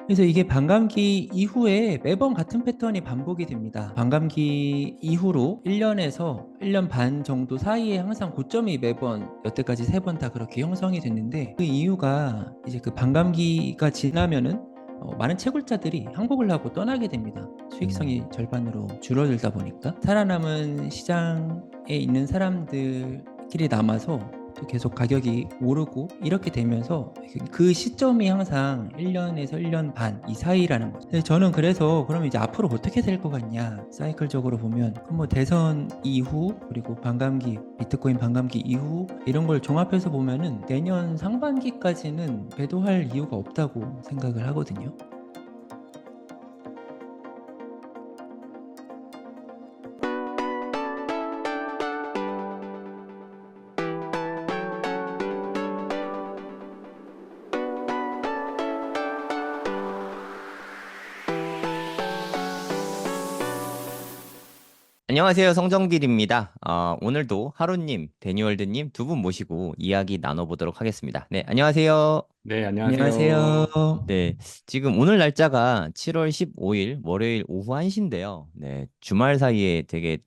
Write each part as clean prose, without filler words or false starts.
그래서 이게 반감기 이후에 매번 같은 패턴이 반복이 됩니다. 반감기 이후로 1년에서 1년 반 정도 사이에 항상 고점이 매번 여태까지 3번 다 그렇게 형성이 됐는데, 그 이유가 이제 그 반감기가 지나면은 많은 채굴자들이 항복을 하고 떠나게 됩니다. 수익성이 절반으로 줄어들다 보니까 살아남은 시장에 있는 사람들끼리 남아서 또 계속 가격이 오르고 이렇게 되면서 그 시점이 항상 1년에서 1년 반 이 사이라는 거죠. 저는 그래서 그러면 이제 앞으로 어떻게 될 것 같냐, 사이클적으로 보면 뭐 대선 이후 그리고 반감기, 비트코인 반감기 이후 이런 걸 종합해서 보면은 내년 상반기까지는 매도할 이유가 없다고 생각을 하거든요. 안녕하세요. 성정길입니다. 오늘도 하루님, 데니월드님 두 분 모시고 이야기 나눠보도록 하겠습니다. 네, 안녕하세요. 네, 안녕하세요. 안녕하세요. 네, 지금 오늘 날짜가 7월 15일 월요일 오후 1시인데요. 네, 주말 사이에 되게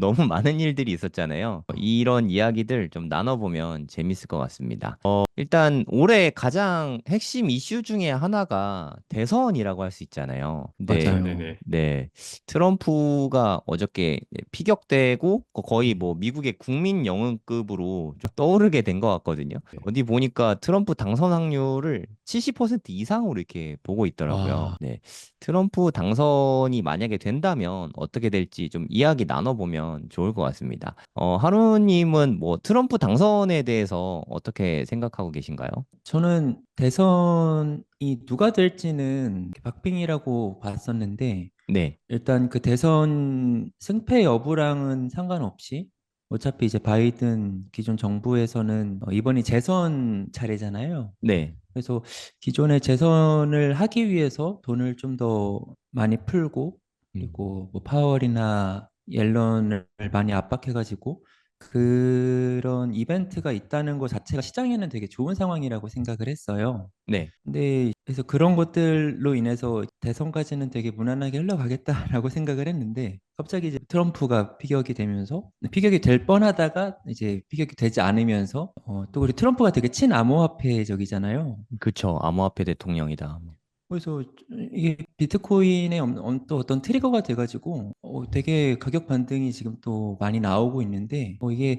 너무 많은 일들이 있었잖아요. 이런 이야기들 좀 나눠보면 재밌을 것 같습니다. 일단 올해 가장 핵심 이슈 중에 하나가 대선이라고 할 수 있잖아요. 근데 맞아요. 네네네. 네, 트럼프가 어저께 피격되고 거의 음. 뭐 미국의 국민 영웅급으로 좀 떠오르게 된 것 같거든요. 어디 보니까 트럼프 당선 확률을 70% 이상으로 이렇게 보고 있더라고요. 와, 네, 트럼프 당선이 만약에 된다면 어떻게 될지 좀 이야기 나눠보면 좋을 것 같습니다. 하루님은 뭐 트럼프 당선에 대해서 어떻게 생각하고 계신가요? 저는 대선이 누가 될지는 박빙이라고 봤었는데, 네, 일단 그 대선 승패 여부랑은 상관없이 어차피 이제 바이든 기존 정부에서는 이번이 재선 차례잖아요. 네, 그래서 기존의 재선을 하기 위해서 돈을 좀 더 많이 풀고, 음, 그리고 뭐 파월이나 옐런을 많이 압박해가지고 그런 이벤트가 있다는 것 자체가 시장에는 되게 좋은 상황이라고 생각을 했어요. 네. 근데 그래서 그런 것들로 인해서 대선까지는 되게 무난하게 흘러가겠다라고 생각을 했는데, 갑자기 이제 트럼프가 피격이 되면서, 피격이 될 뻔하다가 이제 피격이 되지 않으면서 또 우리 트럼프가 되게 친암호화폐적이잖아요. 그쵸. 암호화폐 대통령이다. 그래서 이게 비트코인의 또 어떤 트리거가 돼가지고 되게 가격 반등이 지금 또 많이 나오고 있는데, 이게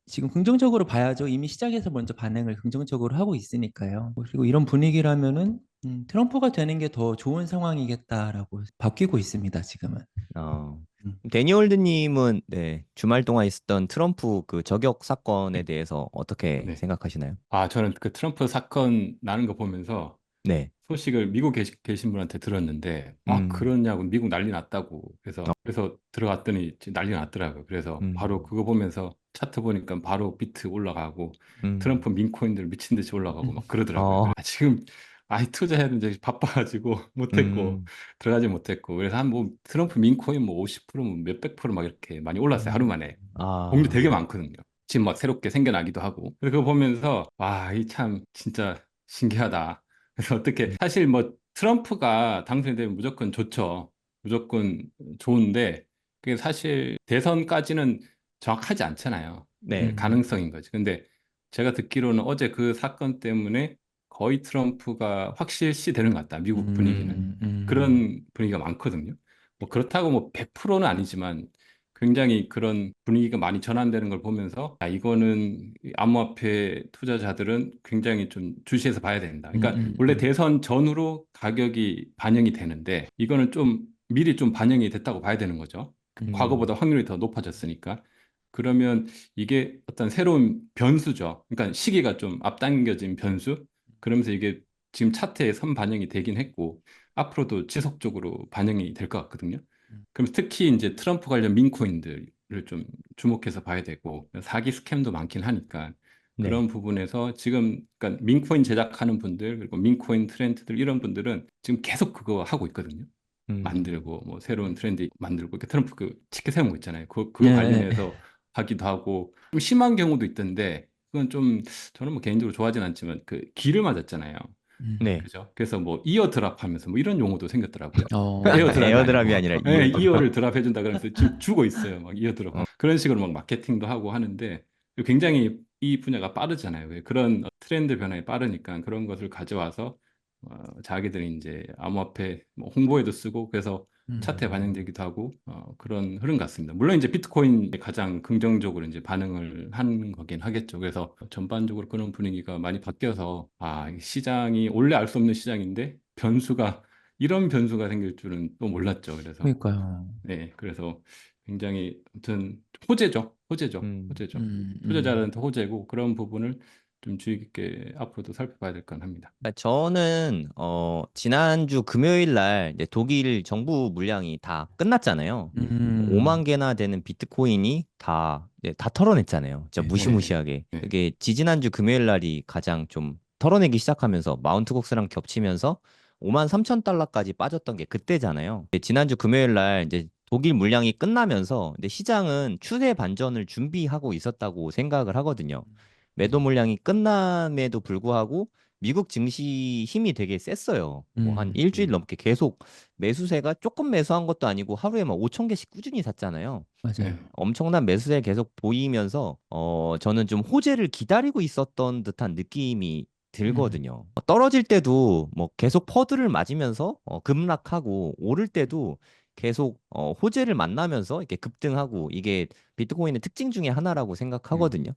지금 긍정적으로 봐야죠. 이미 시장에서 먼저 반응을 긍정적으로 하고 있으니까요. 그리고 이런 분위기라면은 트럼프가 되는 게 더 좋은 상황이겠다라고 바뀌고 있습니다, 지금은. 어, 음. 데니월드님은 네, 주말 동안 있었던 트럼프 그 저격 사건에 대해서 어떻게 네. 생각하시나요? 저는 그 트럼프 사건 나는 거 보면서 네. 소식을 미국 계신 분한테 들었는데, 음, 그러냐고, 미국 난리 났다고. 그래서 들어갔더니 진짜 난리 났더라고요. 그래서 바로 음, 그거 보면서 차트 보니까 바로 비트 올라가고, 음, 트럼프 민코인들 미친 듯이 올라가고 막 그러더라고요. 어, 지금, 투자해야 되는데 바빠가지고 못했고, 음, 들어가지 못했고. 그래서 한 뭐, 트럼프 민코인 뭐 50%, 뭐 몇백 프로 막 이렇게 많이 올랐어요. 하루 만에. 공유 되게 아, 많거든요. 지금 막 새롭게 생겨나기도 하고. 그래서 그거 보면서, 이 참, 진짜 신기하다. 그래서 어떻게, 사실 뭐, 트럼프가 당선이 되면 무조건 좋죠. 무조건 좋은데, 그게 사실 대선까지는 정확하지 않잖아요. 네, 그 가능성인 거지. 근데 제가 듣기로는 어제 그 사건 때문에 거의 트럼프가 확실시 되는 것 같다. 미국 분위기는. 그런 분위기가 많거든요. 뭐 그렇다고 뭐 100%는 아니지만 굉장히 그런 분위기가 많이 전환되는 걸 보면서 이거는 이 암호화폐 투자자들은 굉장히 좀 주시해서 봐야 된다. 그러니까 원래 대선 전후로 가격이 반영이 되는데 이거는 좀 미리 좀 반영이 됐다고 봐야 되는 거죠. 과거보다 확률이 더 높아졌으니까. 그러면 이게 어떤 새로운 변수죠. 그러니까 시기가 좀 앞당겨진 변수. 그러면서 이게 지금 차트에 선반영이 되긴 했고 앞으로도 지속적으로 반영이 될 것 같거든요. 그럼 특히 이제 트럼프 관련 민코인들을 좀 주목해서 봐야 되고 사기 스캠도 많긴 하니까 네, 그런 부분에서 지금 그러니까 민코인 제작하는 분들 그리고 민코인 트렌드들 이런 분들은 지금 계속 그거 하고 있거든요. 음, 만들고 뭐 새로운 트렌드 만들고 그러니까 트럼프 그 치켜 세운 거 있잖아요. 그거 네. 관련해서 하기도 하고 좀 심한 경우도 있던데 그건 좀 저는 뭐 개인적으로 좋아하진 않지만 그 기를 맞았잖아요. 네. 그죠? 그래서 뭐 이어 드랍하면서 뭐 이런 용어도 생겼더라고요. 어, 에어 드랍이 에어드랍이 아니고 아니라 예, 이어드랍. 이어를 드랍해준다 그래서 지금 주고 있어요. 막 이어 드랍 그런 식으로 막 마케팅도 하고 하는데 굉장히 이 분야가 빠르잖아요. 왜 그런 트렌드 변화에 빠르니까 그런 것을 가져와서 자기들이 이제 암호화폐 뭐 홍보에도 쓰고 그래서 차트에 반영되기도 하고 그런 흐름 같습니다. 물론 이제 비트코인 가장 긍정적으로 이제 반응을 한 거긴 하겠죠. 그래서 전반적으로 그런 분위기가 많이 바뀌어서 이 시장이 원래 알 수 없는 시장인데 이런 변수가 생길 줄은 또 몰랐죠. 그래서 그러니까요. 네, 그래서 굉장히 아무튼 호재죠. 호재죠. 음. 호재죠. 음, 음, 투자자들한테 호재고 그런 부분을 좀 주의 깊게 앞으로도 살펴봐야 될 건 합니다. 저는 지난주 금요일 날 이제 독일 정부 물량이 다 끝났잖아요. 음, 5만 개나 되는 비트코인이 다 털어냈잖아요. 진짜 네, 네, 무시무시하게. 네. 그게 지지난주 금요일 날이 가장 좀 털어내기 시작하면서 마운트 곡스랑 겹치면서 5만 3천 달러까지 빠졌던 게 그때잖아요. 지난주 금요일 날 이제 독일 물량이 끝나면서 이제 시장은 추세 반전을 준비하고 있었다고 생각을 하거든요. 매도 물량이 끝남에도 불구하고 미국 증시 힘이 되게 셌어요. 뭐 한 일주일 음, 넘게 계속 매수세가 조금 매수한 것도 아니고 하루에 막 5천 개씩 꾸준히 샀잖아요. 네. 맞아요. 엄청난 매수세 계속 보이면서 저는 좀 호재를 기다리고 있었던 듯한 느낌이 음, 들거든요. 떨어질 때도 뭐 계속 퍼드를 맞으면서 급락하고 오를 때도 계속 호재를 만나면서 이렇게 급등하고 이게 비트코인의 특징 중에 하나라고 음, 생각하거든요.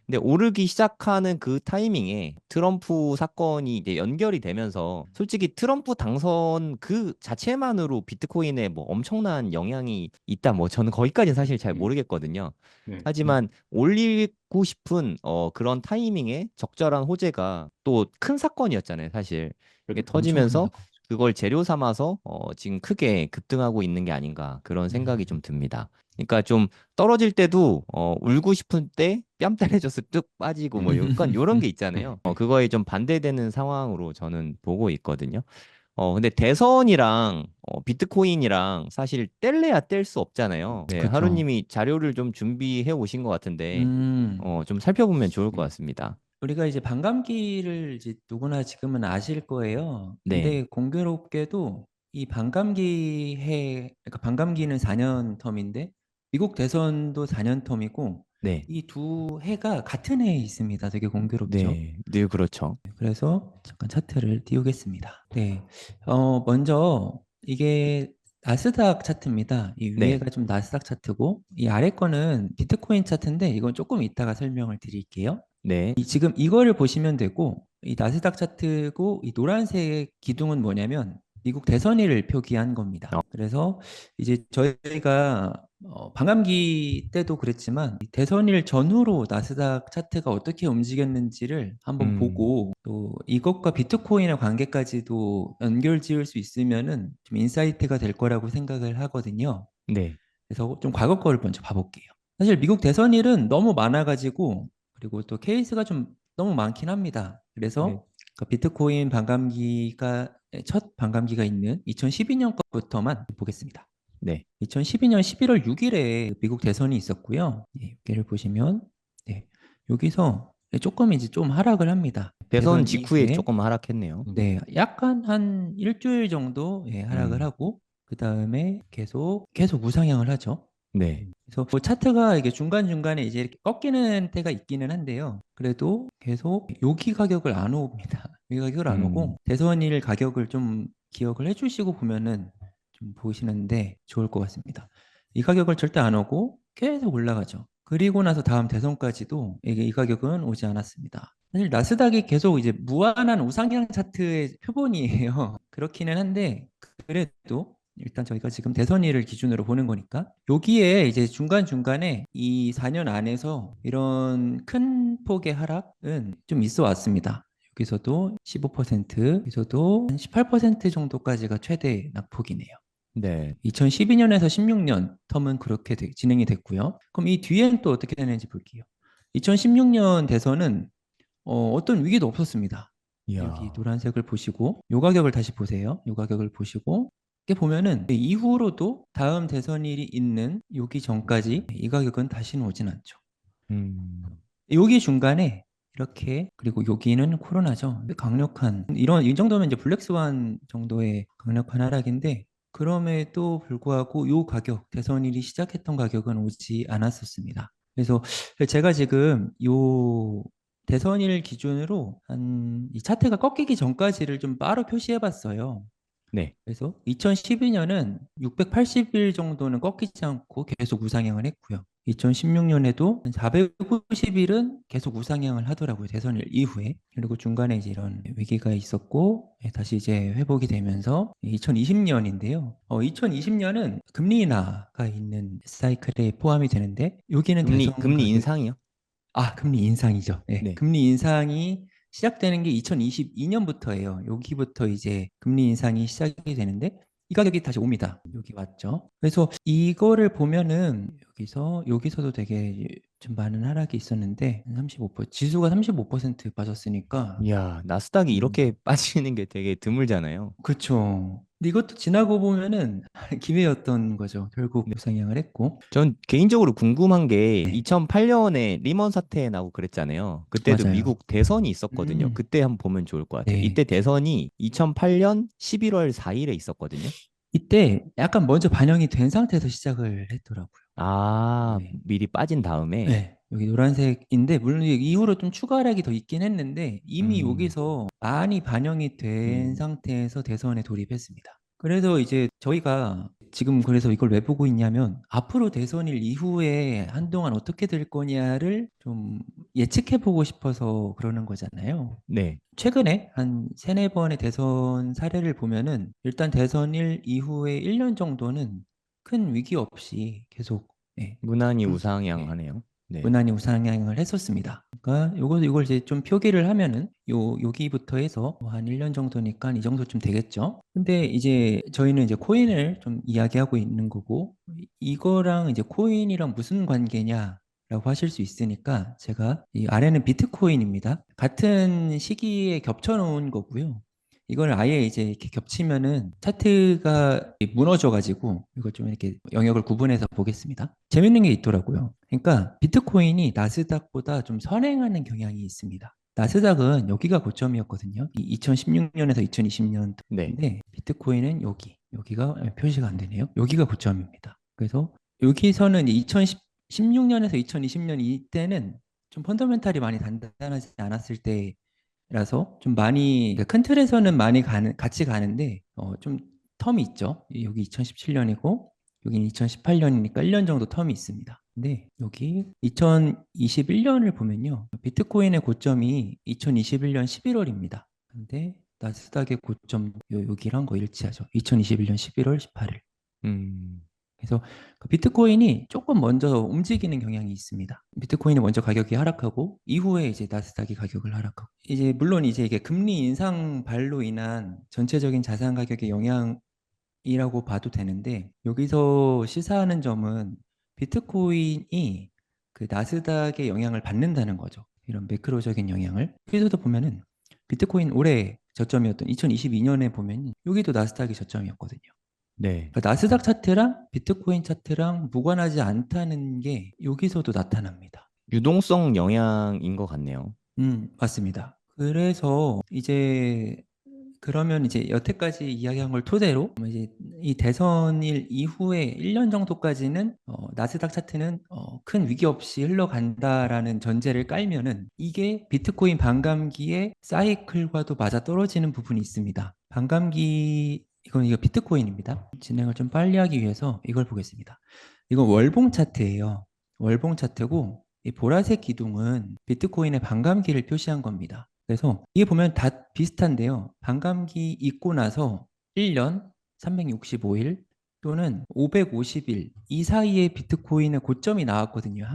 근데 오르기 시작하는 그 타이밍에 트럼프 사건이 이제 연결이 되면서 솔직히 트럼프 당선 그 자체만으로 비트코인에 뭐 엄청난 영향이 있다. 뭐 저는 거기까지는 사실 잘 음, 모르겠거든요. 네. 하지만 올리고 싶은 그런 타이밍에 적절한 호재가 또 큰 사건이었잖아요, 사실. 이게 엄청 큰 터지면서 사건. 그걸 재료 삼아서 지금 크게 급등하고 있는 게 아닌가 그런 생각이 좀 음, 듭니다. 그러니까 좀 떨어질 때도 울고 싶은 때 뺨 때려줘서 뚝 빠지고 뭐 약간 요런 게 있잖아요. 네. 그거에 좀 반대되는 상황으로 저는 보고 있거든요. 근데 대선이랑 비트코인이랑 사실 뗄래야 뗄 수 없잖아요. 네, 그쵸. 하루님이 자료를 좀 준비해 오신 것 같은데 음, 좀 살펴보면 좋을 것 음, 같습니다. 우리가 이제 반감기를 이제 누구나 지금은 아실 거예요. 네, 근데 공교롭게도 이 그러니까 반감기는 4년 텀인데 미국 대선도 4년 텀이고 네, 이 두 해가 같은 해에 있습니다. 되게 공교롭죠. 네, 늘 그렇죠. 그래서 잠깐 차트를 띄우겠습니다. 네. 먼저 이게 나스닥 차트입니다. 이 네, 위에가 좀 나스닥 차트고 이 아래 거는 비트코인 차트인데 이건 조금 이따가 설명을 드릴게요. 네, 지금 이거를 보시면 되고 이 나스닥 차트고 이 노란색 기둥은 뭐냐면 미국 대선일을 표기한 겁니다. 그래서 이제 저희가 반감기 때도 그랬지만 이 대선일 전후로 나스닥 차트가 어떻게 움직였는지를 한번 음, 보고 또 이것과 비트코인의 관계까지도 연결 지을 수 있으면은 좀 인사이트가 될 거라고 생각을 하거든요. 네, 그래서 좀 과거 거를 먼저 봐볼게요. 사실 미국 대선일은 너무 많아가지고 그리고 또 케이스가 좀 너무 많긴 합니다. 네, 그래서 그 비트코인 반감기가 첫 반감기가 있는 2012년 것부터만 보겠습니다. 네. 2012년 11월 6일에 미국 대선이 있었고요. 여기를 보시면 네, 여기서 조금 이제 좀 하락을 합니다. 대선 대선 직후에 이후에 조금 하락했네요. 네, 약간 한 일주일 정도 하락을 음, 하고 그 다음에 계속 우상향을 하죠. 네, 그래서 뭐 차트가 이게 중간중간에 이제 이렇게 꺾이는 때가 있기는 한데요. 그래도 계속 여기 가격을 안 옵니다. 여기 가격을 안 오고 음, 대선일 가격을 좀 기억을 해주시고 보면은 좀 보시는데 좋을 것 같습니다. 이 가격을 절대 안 오고 계속 올라가죠. 그리고 나서 다음 대선까지도 이게 이 가격은 오지 않았습니다. 사실 나스닥이 계속 이제 무한한 우상향 차트의 표본이에요. 그렇기는 한데 그래도 일단 저희가 지금 대선일을 기준으로 보는 거니까 여기에 이제 중간중간에 이 4년 안에서 이런 큰 폭의 하락은 좀 있어 왔습니다. 여기서도 15%, 여기서도 한 18% 정도까지가 최대 낙폭이네요. 네, 2012년에서 16년 텀은 그렇게 진행이 됐고요. 그럼 이 뒤엔 또 어떻게 되는지 볼게요. 2016년 대선은 어떤 위기도 없었습니다. 여기 이야, 노란색을 보시고 요 가격을 다시 보세요. 요 가격을 보시고 이렇게 보면은 이후로도 다음 대선일이 있는 여기 전까지 이 가격은 다시는 오진 않죠. 음, 여기 중간에 이렇게 그리고 여기는 코로나죠. 강력한 이 정도면 이제 블랙스완 정도의 강력한 하락인데 그럼에도 불구하고 요 가격 대선일이 시작했던 가격은 오지 않았었습니다. 그래서 제가 지금 요 대선일 기준으로 한 이 차트가 꺾이기 전까지를 좀 바로 표시해 봤어요. 네. 그래서 2012년은 680일 정도는 꺾이지 않고 계속 우상향을 했고요. 2016년에도 450일은 계속 우상향을 하더라고요. 대선일 이후에. 그리고 중간에 이제 이런 위기가 있었고 다시 이제 회복이 되면서 2020년인데요. 2020년은 금리 인하가 있는 사이클에 포함이 되는데 여기는 대선 금리 가격 인상이요? 금리 인상이죠. 네, 네. 금리 인상이 시작되는 게 2022년부터예요. 여기부터 이제 금리 인상이 시작이 되는데 이 가격이 다시 옵니다. 여기 왔죠. 그래서 이거를 보면은 여기서도 되게 좀 많은 하락이 있었는데 35% 지수가 35% 빠졌으니까 이야, 나스닥이 음, 이렇게 빠지는 게 되게 드물잖아요. 그렇죠. 근데 이것도 지나고 보면은 기회였던 거죠. 결국 네. 우상향을 했고. 전 개인적으로 궁금한 게 네, 2008년에 리먼 사태 나고 그랬잖아요. 그때도 맞아요. 미국 대선이 있었거든요. 음, 그때 한번 보면 좋을 것 같아요. 네. 이때 대선이 2008년 11월 4일에 있었거든요. 이때 약간 먼저 반영이 된 상태에서 시작을 했더라고요. 아, 네. 미리 빠진 다음에. 네. 여기 노란색인데 물론 이후로 좀 추가 하락이 더 있긴 했는데 이미 음, 여기서 많이 반영이 된 음, 상태에서 대선에 돌입했습니다. 그래서 이제 저희가 지금 그래서 이걸 왜 보고 있냐면 앞으로 대선일 이후에 한동안 어떻게 될 거냐를 좀 예측해 보고 싶어서 그러는 거잖아요. 네. 최근에 한 세네 번의 대선 사례를 보면은 일단 대선일 이후에 1년 정도는 큰 위기 없이 계속 예, 무난히 예, 우상향하네요. 네. 무난히 우상향을 했었습니다. 그러니까 이걸 이제 좀 표기를 하면은 여기부터 해서 뭐한 1년 정도니까 이 정도쯤 되겠죠. 근데 이제 저희는 이제 코인을 좀 이야기하고 있는 거고 이거랑 이제 코인이랑 무슨 관계냐? 라고 하실 수 있으니까 제가 이 아래는 비트코인입니다. 같은 시기에 겹쳐 놓은 거고요. 이걸 아예 이제 이렇게 겹치면은 차트가 무너져 가지고 이걸 좀 이렇게 영역을 구분해서 보겠습니다. 재밌는 게 있더라고요. 그러니까 비트코인이 나스닥보다 좀 선행하는 경향이 있습니다. 나스닥은 여기가 고점이었거든요. 2016년에서 2020년인데 네. 비트코인은 여기가 표시가 안 되네요. 여기가 고점입니다. 그래서 여기서는 2016년에서 2020년 이때는 좀 펀더멘탈이 많이 단단하지 않았을 때라서 좀 많이 그러니까 큰 틀에서는 많이 같이 가는데 좀 텀이 있죠. 여기 2017년이고 여기는 2018년이니까 1년 정도 텀이 있습니다. 근데 여기 2021년을 보면요. 비트코인의 고점이 2021년 11월입니다. 근데 나스닥의 고점 여기랑 거의 일치하죠. 2021년 11월 18일. 음, 그래서 그 비트코인이 조금 먼저 움직이는 경향이 있습니다. 비트코인이 먼저 가격이 하락하고 이후에 이제 나스닥이 가격을 하락하고 이제 물론 이제 이게 금리 인상 발로 인한 전체적인 자산 가격의 영향이라고 봐도 되는데 여기서 시사하는 점은 비트코인이 그 나스닥의 영향을 받는다는 거죠. 이런 매크로적인 영향을. 여기서도 보면은 비트코인 올해 저점이었던 2022년에 보면 여기도 나스닥이 저점이었거든요. 네. 그러니까 나스닥 차트랑 비트코인 차트랑 무관하지 않다는 게 여기서도 나타납니다. 유동성 영향인 것 같네요. 맞습니다. 그래서 이제 그러면 이제 여태까지 이야기한 걸 토대로 이제 이 대선일 이후에 1년 정도까지는 나스닥 차트는 큰 위기 없이 흘러간다라는 전제를 깔면은 이게 비트코인 반감기의 사이클과도 맞아 떨어지는 부분이 있습니다. 이거 비트코인입니다. 진행을 좀 빨리 하기 위해서 이걸 보겠습니다. 이건 월봉 차트예요. 월봉 차트고 이 보라색 기둥은 비트코인의 반감기를 표시한 겁니다. 그래서 이게 보면 다 비슷한데요. 반감기 있고 나서 1년, 365일 또는 550일 이 사이에 비트코인의 고점이 나왔거든요.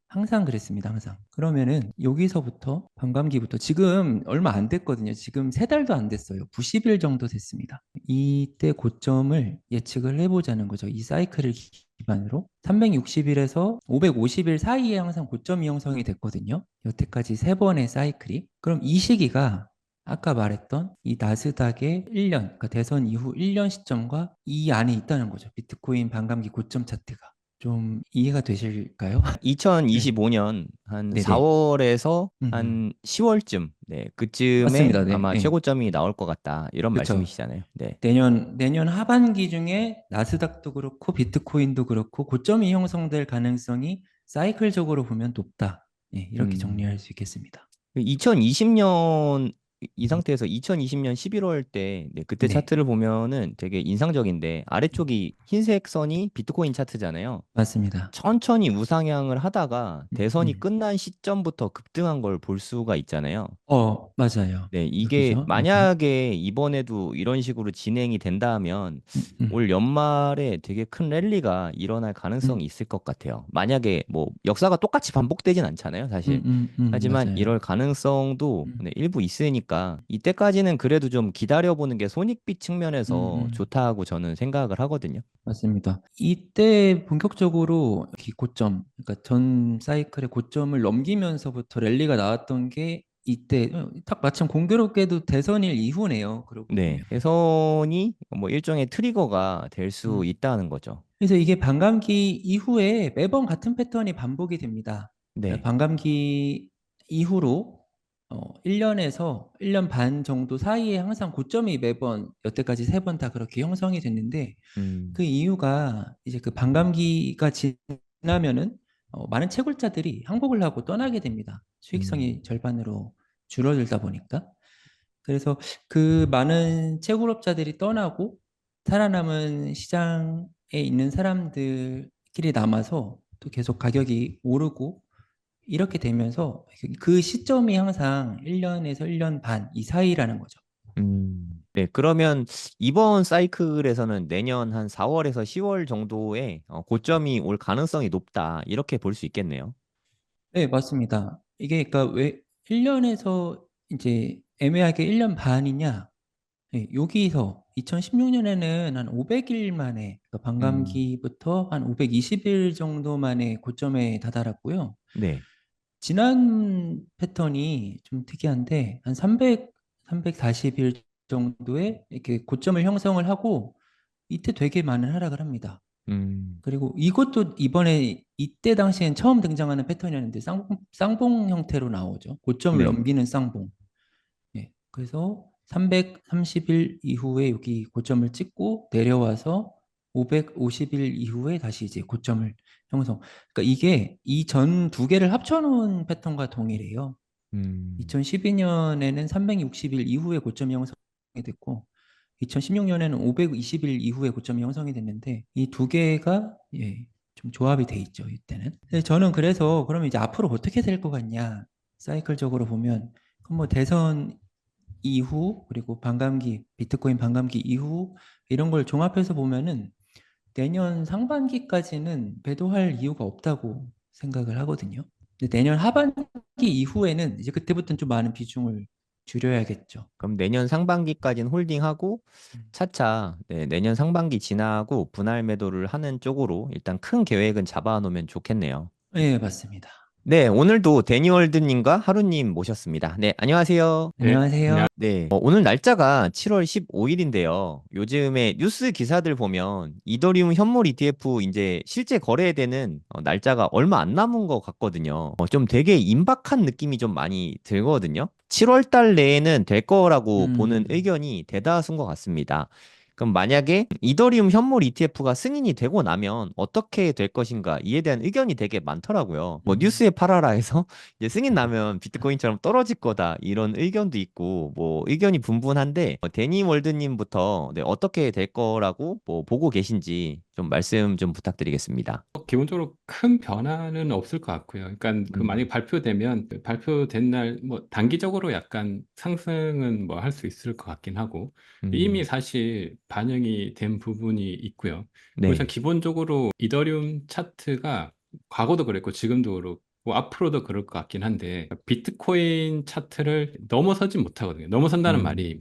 항상 그랬습니다. 항상. 그러면은 여기서부터 반감기부터 지금 얼마 안 됐거든요. 지금 3달도 안 됐어요. 90일 정도 됐습니다. 이때 고점을 예측을 해보자는 거죠. 이 사이클을 기반으로 360일에서 550일 사이에 항상 고점이 형성이 됐거든요. 여태까지 3번의 사이클이. 그럼 이 시기가 아까 말했던 이 나스닥의 1년, 그러니까 대선 이후 1년 시점과 이 안에 있다는 거죠. 비트코인 반감기 고점 차트가. 좀 이해가 되실까요? 2025년 한 네네. 4월에서 음. 한 10월쯤, 네, 그쯤에 맞습니다. 네. 아마 네. 최고점이 나올 것 같다. 이런 그렇죠. 말씀이시잖아요. 네. 내년 하반기 중에 나스닥도 그렇고 비트코인도 그렇고 고점이 형성될 가능성이 사이클적으로 보면 높다. 예, 이렇게 음. 정리할 수 있겠습니다. 2020년 이 상태에서 2020년 11월 때 네, 그때 네, 차트를 보면은 되게 인상적인데 아래쪽이 흰색 선이 비트코인 차트잖아요. 맞습니다. 천천히 우상향을 하다가 대선이 음. 끝난 시점부터 급등한 걸 볼 수가 있잖아요. 맞아요. 네, 이게 여기죠. 여기. 만약에 이번에도 이런 식으로 진행이 된다면 음, 음, 올 연말에 되게 큰 랠리가 일어날 가능성이 음, 있을 것 같아요. 만약에 뭐 역사가 똑같이 반복되진 않잖아요, 사실. 하지만 맞아요. 이럴 가능성도 음, 네, 일부 있으니까 이때까지는 그래도 좀 기다려보는 게 손익비 측면에서 음. 좋다고 저는 생각을 하거든요. 맞습니다. 이때 본격적으로 이 고점, 그러니까 전 사이클의 고점을 넘기면서부터 랠리가 나왔던 게 이때 딱 마침 공교롭게도 대선일 이후네요. 그러고 네, 보면. 대선이 뭐 일종의 트리거가 될 수 음. 있다는 거죠. 그래서 이게 반감기 이후에 매번 같은 패턴이 반복이 됩니다. 네. 반감기 이후로 1년에서 1년 반 정도 사이에 항상 고점이 매번 여태까지 세 번 다 그렇게 형성이 됐는데 음, 그 이유가 이제 그 반감기가 지나면은 많은 채굴자들이 항복을 하고 떠나게 됩니다. 음, 수익성이 절반으로 줄어들다 보니까. 그래서 그 많은 채굴업자들이 떠나고 살아남은 시장에 있는 사람들끼리 남아서 또 계속 가격이 오르고 이렇게 되면서 그 시점이 항상 1년에서 1년 반 이 사이라는 거죠. 네, 그러면 이번 사이클에서는 내년 한 4월에서 10월 정도에 고점이 올 가능성이 높다. 이렇게 볼 수 있겠네요. 네, 맞습니다. 이게 그러니까 왜 1년에서 이제 애매하게 1년 반이냐? 네, 여기서 2016년에는 한 500일 만에 그러니까 음, 반감기부터 한 520일 정도 만에 고점에 다다랐고요. 네. 지난 패턴이 좀 특이한데 한 340일 정도의 이렇게 고점을 형성을 하고 이때 되게 많은 하락을 합니다. 음, 그리고 이것도 이번에 이때 당시엔 처음 등장하는 패턴이었는데 쌍봉 형태로 나오죠. 고점을 네. 넘기는 쌍봉. 예. 그래서 330일 이후에 여기 고점을 찍고 내려와서 550일 이후에 다시 이제 고점을 형성. 그러니까 이게 이 전 두 개를 합쳐놓은 패턴과 동일해요. 음, 2012년에는 360일 이후에 고점이 형성이 됐고 2016년에는 520일 이후에 고점이 형성이 됐는데 이 두 개가 좀 조합이 돼 있죠, 이때는. 저는 그래서 그러면 이제 앞으로 어떻게 될 것 같냐? 사이클적으로 보면 그럼 뭐 대선 이후 그리고 반감기 비트코인 반감기 이후 이런 걸 종합해서 보면은 내년 상반기까지는 배도할 이유가 없다고 생각을 하거든요. 근데 내년 하반기 이후에는 이제 그때부터는 좀 많은 비중을 줄여야겠죠. 그럼 내년 상반기까지는 홀딩하고 음. 차차 네, 내년 상반기 지나고 분할 매도를 하는 쪽으로 일단 큰 계획은 잡아놓으면 좋겠네요. 네, 맞습니다. 네, 오늘도 데니월드님과 하루님 모셨습니다. 네, 안녕하세요. 네, 안녕하세요. 네, 오늘 날짜가 7월 15일인데요. 요즘에 뉴스 기사들 보면 이더리움 현물 ETF 이제 실제 거래되는 날짜가 얼마 안 남은 것 같거든요. 좀 되게 임박한 느낌이 좀 많이 들거든요. 7월 달 내에는 될 거라고 보는 음, 의견이 대다수인 것 같습니다. 그럼 만약에 이더리움 현물 ETF가 승인이 되고 나면 어떻게 될 것인가 이에 대한 의견이 되게 많더라고요. 뭐 음. 뉴스에 팔아라 해서 이제 승인 나면 비트코인처럼 떨어질 거다 이런 의견도 있고 뭐 의견이 분분한데 데니 월드님부터 네, 어떻게 될 거라고 뭐 보고 계신지 좀 말씀 좀 부탁드리겠습니다. 기본적으로 큰 변화는 없을 것 같고요. 그러니까 그 만약에 음, 발표되면 그 발표된 날 뭐 단기적으로 약간 상승은 뭐 할 수 있을 것 같긴 하고 이미 음, 사실 반영이 된 부분이 있고요. 그리고 참 네, 기본적으로 이더리움 차트가 과거도 그랬고 지금도 그렇고 앞으로도 그럴 것 같긴 한데 비트코인 차트를 넘어서진 못하거든요. 넘어선다는 음, 말이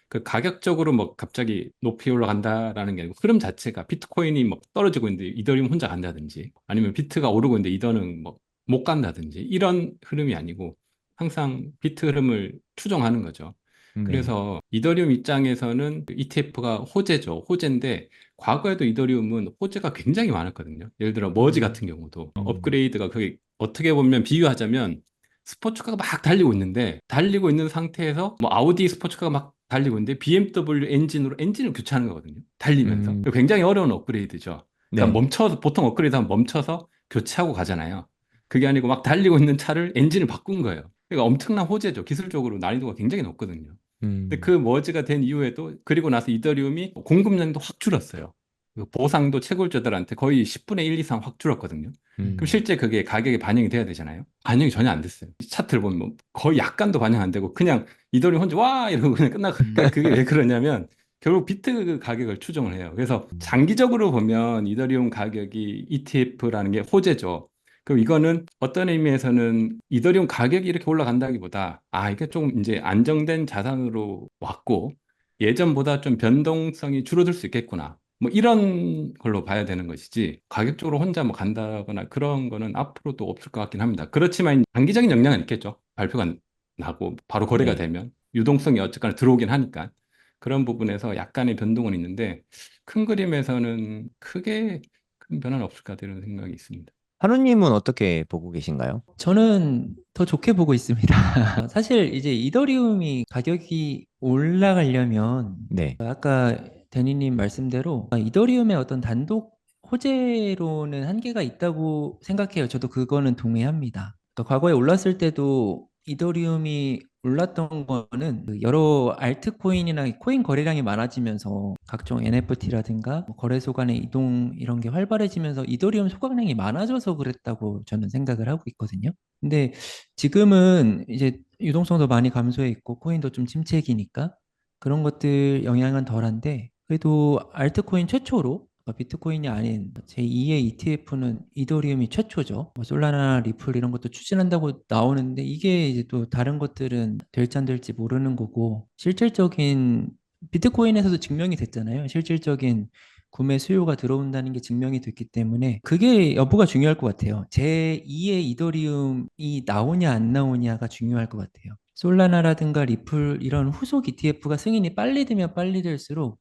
그 가격적으로 뭐 갑자기 높이 올라간다라는 게 아니고 흐름 자체가 비트코인이 뭐 떨어지고 있는데 이더리움 혼자 간다든지 아니면 비트가 오르고 있는데 이더는 뭐 못 간다든지 이런 흐름이 아니고 항상 비트 흐름을 추종하는 거죠. 네. 그래서 이더리움 입장에서는 ETF가 호재죠. 호재인데 과거에도 이더리움은 호재가 굉장히 많았거든요. 예를 들어 머지 음, 같은 경우도 음. 업그레이드가 그게 어떻게 보면 비유하자면 스포츠카가 막 달리고 있는데 달리고 있는 상태에서 뭐 아우디 스포츠카가 막 달리고 있는데 BMW 엔진으로 엔진을 교체하는 거거든요. 달리면서. 음. 굉장히 어려운 업그레이드죠. 그러니까 네. 멈춰서 보통 업그레이드 하면 멈춰서 교체하고 가잖아요. 그게 아니고 막 달리고 있는 차를 엔진을 바꾼 거예요. 그러니까 엄청난 호재죠. 기술적으로 난이도가 굉장히 높거든요. 근데 그 음. 머지가 된 이후에도 그리고 나서 이더리움이 공급량도 확 줄었어요. 그 보상도 채굴자들한테 거의 10분의 1 이상 확 줄었거든요. 그럼 음. 실제 그게 가격에 반영이 돼야 되잖아요. 반영이 전혀 안 됐어요. 차트를 보면 뭐 거의 약간도 반영 안 되고 그냥 이더리움 혼자 와 이러고 그냥 끝나고 그러니까 그게 왜 그러냐면 결국 비트 가격을 추정을 해요. 그래서 장기적으로 보면 이더리움 가격이 ETF라는 게 호재죠. 그럼 이거는 어떤 의미에서는 이더리움 가격이 이렇게 올라간다기보다 이게 좀 이제 안정된 자산으로 왔고 예전보다 좀 변동성이 줄어들 수 있겠구나. 뭐 이런 걸로 봐야 되는 것이지 가격적으로 혼자 뭐 간다거나 그런 거는 앞으로도 없을 것 같긴 합니다. 그렇지만 장기적인 영향은 있겠죠. 발표가 나고 바로 거래가 네. 되면 유동성이 어쨌거나 들어오긴 하니까 그런 부분에서 약간의 변동은 있는데 큰 그림에서는 크게 큰 변화는 없을 것 같다는 생각이 있습니다. 하루님은 어떻게 보고 계신가요? 저는 더 좋게 보고 있습니다. 사실 이제 이더리움이 가격이 올라가려면 네. 아까 데니님 말씀대로 이더리움의 어떤 단독 호재로는 한계가 있다고 생각해요. 저도 그거는 동의합니다. 그러니까 과거에 올랐을 때도 이더리움이 올랐던 거는 그 여러 알트코인이나 코인 거래량이 많아지면서 각종 NFT라든가 거래소 간의 이동 이런 게 활발해지면서 이더리움 소각량이 많아져서 그랬다고 저는 생각을 하고 있거든요. 근데 지금은 이제 유동성도 많이 감소해 있고 코인도 좀 침체기니까 그런 것들 영향은 덜한데 그래도 알트코인 최초로 비트코인이 아닌 제2의 ETF는 이더리움이 최초죠. 뭐 솔라나, 리플 이런 것도 추진한다고 나오는데 이게 이제 또 다른 것들은 될지 안 될지 모르는 거고 실질적인 비트코인에서도 증명이 됐잖아요. 실질적인 구매 수요가 들어온다는 게 증명이 됐기 때문에 그게 여부가 중요할 것 같아요. 제2의 이더리움이 나오냐 안 나오냐가 중요할 것 같아요. 솔라나라든가 리플 이런 후속 ETF가 승인이 빨리 되면 빨리 될수록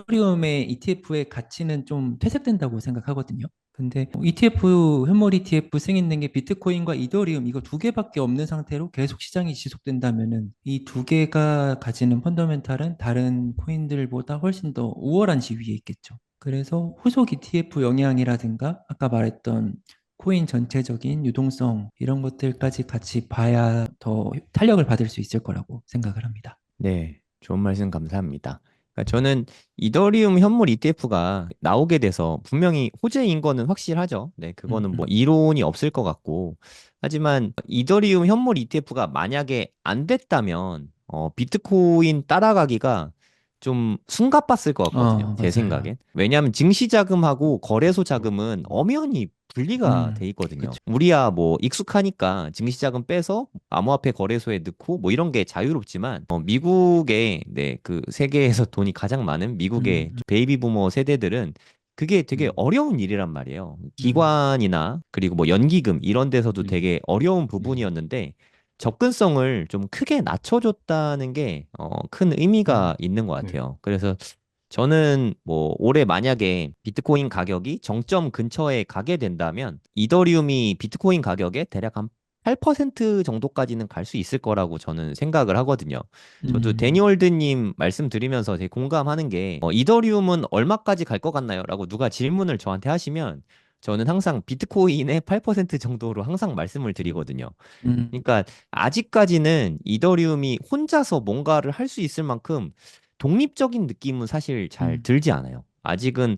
이더리움의 ETF의 가치는 좀 퇴색된다고 생각하거든요. 근데 ETF, 현물 ETF 승인된 게 비트코인과 이더리움 이거 두 개밖에 없는 상태로 계속 시장이 지속된다면은 이 두 개가 가지는 펀더멘탈은 다른 코인들보다 훨씬 더 우월한 지위에 있겠죠. 그래서 후속 ETF 영향이라든가 아까 말했던 코인 전체적인 유동성 이런 것들까지 같이 봐야 더 탄력을 받을 수 있을 거라고 생각을 합니다. 네, 좋은 말씀 감사합니다. 그러니까 저는 이더리움 현물 ETF가 나오게 돼서 분명히 호재인 거는 확실하죠. 네, 음, 그거는 뭐 음, 이론이 없을 것 같고. 하지만 이더리움 현물 ETF가 만약에 안 됐다면 비트코인 따라가기가 좀 숨가빴을 것 같거든요. 제 맞아요. 생각엔. 왜냐하면 증시 자금하고 거래소 자금은 엄연히 분리가 돼 있거든요. 그쵸. 우리야 뭐 익숙하니까 증시 자금 빼서 암호화폐 거래소에 넣고 뭐 이런 게 자유롭지만 미국의 네, 그 세계에서 돈이 가장 많은 미국의 음, 베이비 부머 세대들은 그게 되게 음, 어려운 일이란 말이에요. 음, 기관이나 그리고 뭐 연기금 이런 데서도 음, 되게 어려운 음, 부분이었는데 접근성을 좀 크게 낮춰줬다는 게 큰 의미가 음, 있는 것 네. 같아요. 그래서 저는 뭐 올해 만약에 비트코인 가격이 정점 근처에 가게 된다면 이더리움이 비트코인 가격에 대략 한 8% 정도까지는 갈 수 있을 거라고 저는 생각을 하거든요. 저도 음, 데니월드님 말씀드리면서 되게 공감하는 게 이더리움은 얼마까지 갈 것 같나요? 라고 누가 질문을 저한테 하시면 저는 항상 비트코인의 8% 정도로 항상 말씀을 드리거든요. 음, 그러니까 아직까지는 이더리움이 혼자서 뭔가를 할 수 있을 만큼 독립적인 느낌은 사실 잘 음, 들지 않아요. 아직은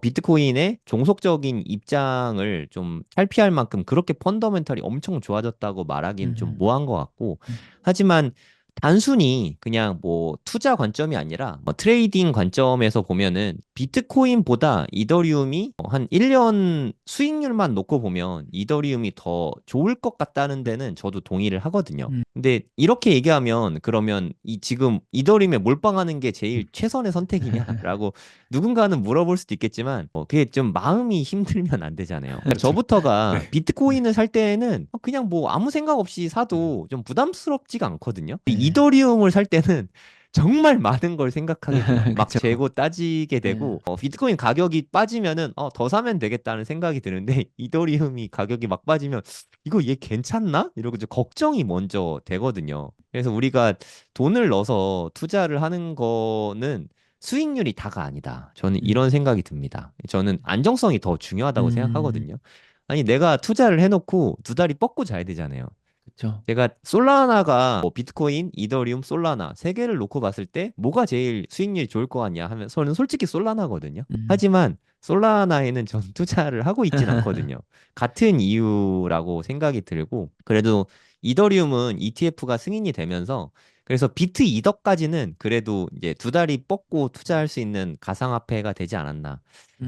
비트코인의 종속적인 입장을 좀 탈피할 만큼 그렇게 펀더멘털이 엄청 좋아졌다고 말하기는 좀 음, 뭐한 것 같고, 음, 하지만 단순히 그냥 뭐 투자 관점이 아니라 트레이딩 관점에서 보면은 비트코인보다 이더리움이 한 1년 수익률만 놓고 보면 이더리움이 더 좋을 것 같다는 데는 저도 동의를 하거든요. 음, 근데 이렇게 얘기하면 그러면 이 지금 이더리움에 몰빵하는 게 제일 최선의 선택이냐라고 누군가는 물어볼 수도 있겠지만 그게 좀 마음이 힘들면 안 되잖아요. 그러니까 그렇죠. 저부터가 네. 네. 비트코인을 살 때에는 그냥 뭐 아무 생각 없이 사도 좀 부담스럽지가 않거든요. 이더리움을 살 때는 정말 많은 걸 생각하게 돼요. 막 그쵸. 재고 따지게 네. 되고 비트코인 가격이 빠지면은 더 사면 되겠다는 생각이 드는데 이더리움이 가격이 막 빠지면 이거 얘 괜찮나? 이러고 이제 걱정이 먼저 되거든요. 그래서 우리가 돈을 넣어서 투자를 하는 거는 수익률이 다가 아니다. 저는 이런 생각이 듭니다. 저는 안정성이 더 중요하다고 음, 생각하거든요. 아니 내가 투자를 해놓고 두 다리 뻗고 자야 되잖아요. 그쵸. 제가 솔라나가 뭐 비트코인, 이더리움, 솔라나 세 개를 놓고 봤을 때 뭐가 제일 수익률이 좋을 것 같냐 하면 저는 솔직히 솔라나거든요. 음. 하지만 솔라나에는 전 투자를 하고 있진 않거든요. 같은 이유라고 생각이 들고 그래도 이더리움은 ETF가 승인이 되면서 그래서 비트 이더까지는 그래도 이제 두 다리 뻗고 투자할 수 있는 가상화폐가 되지 않았나.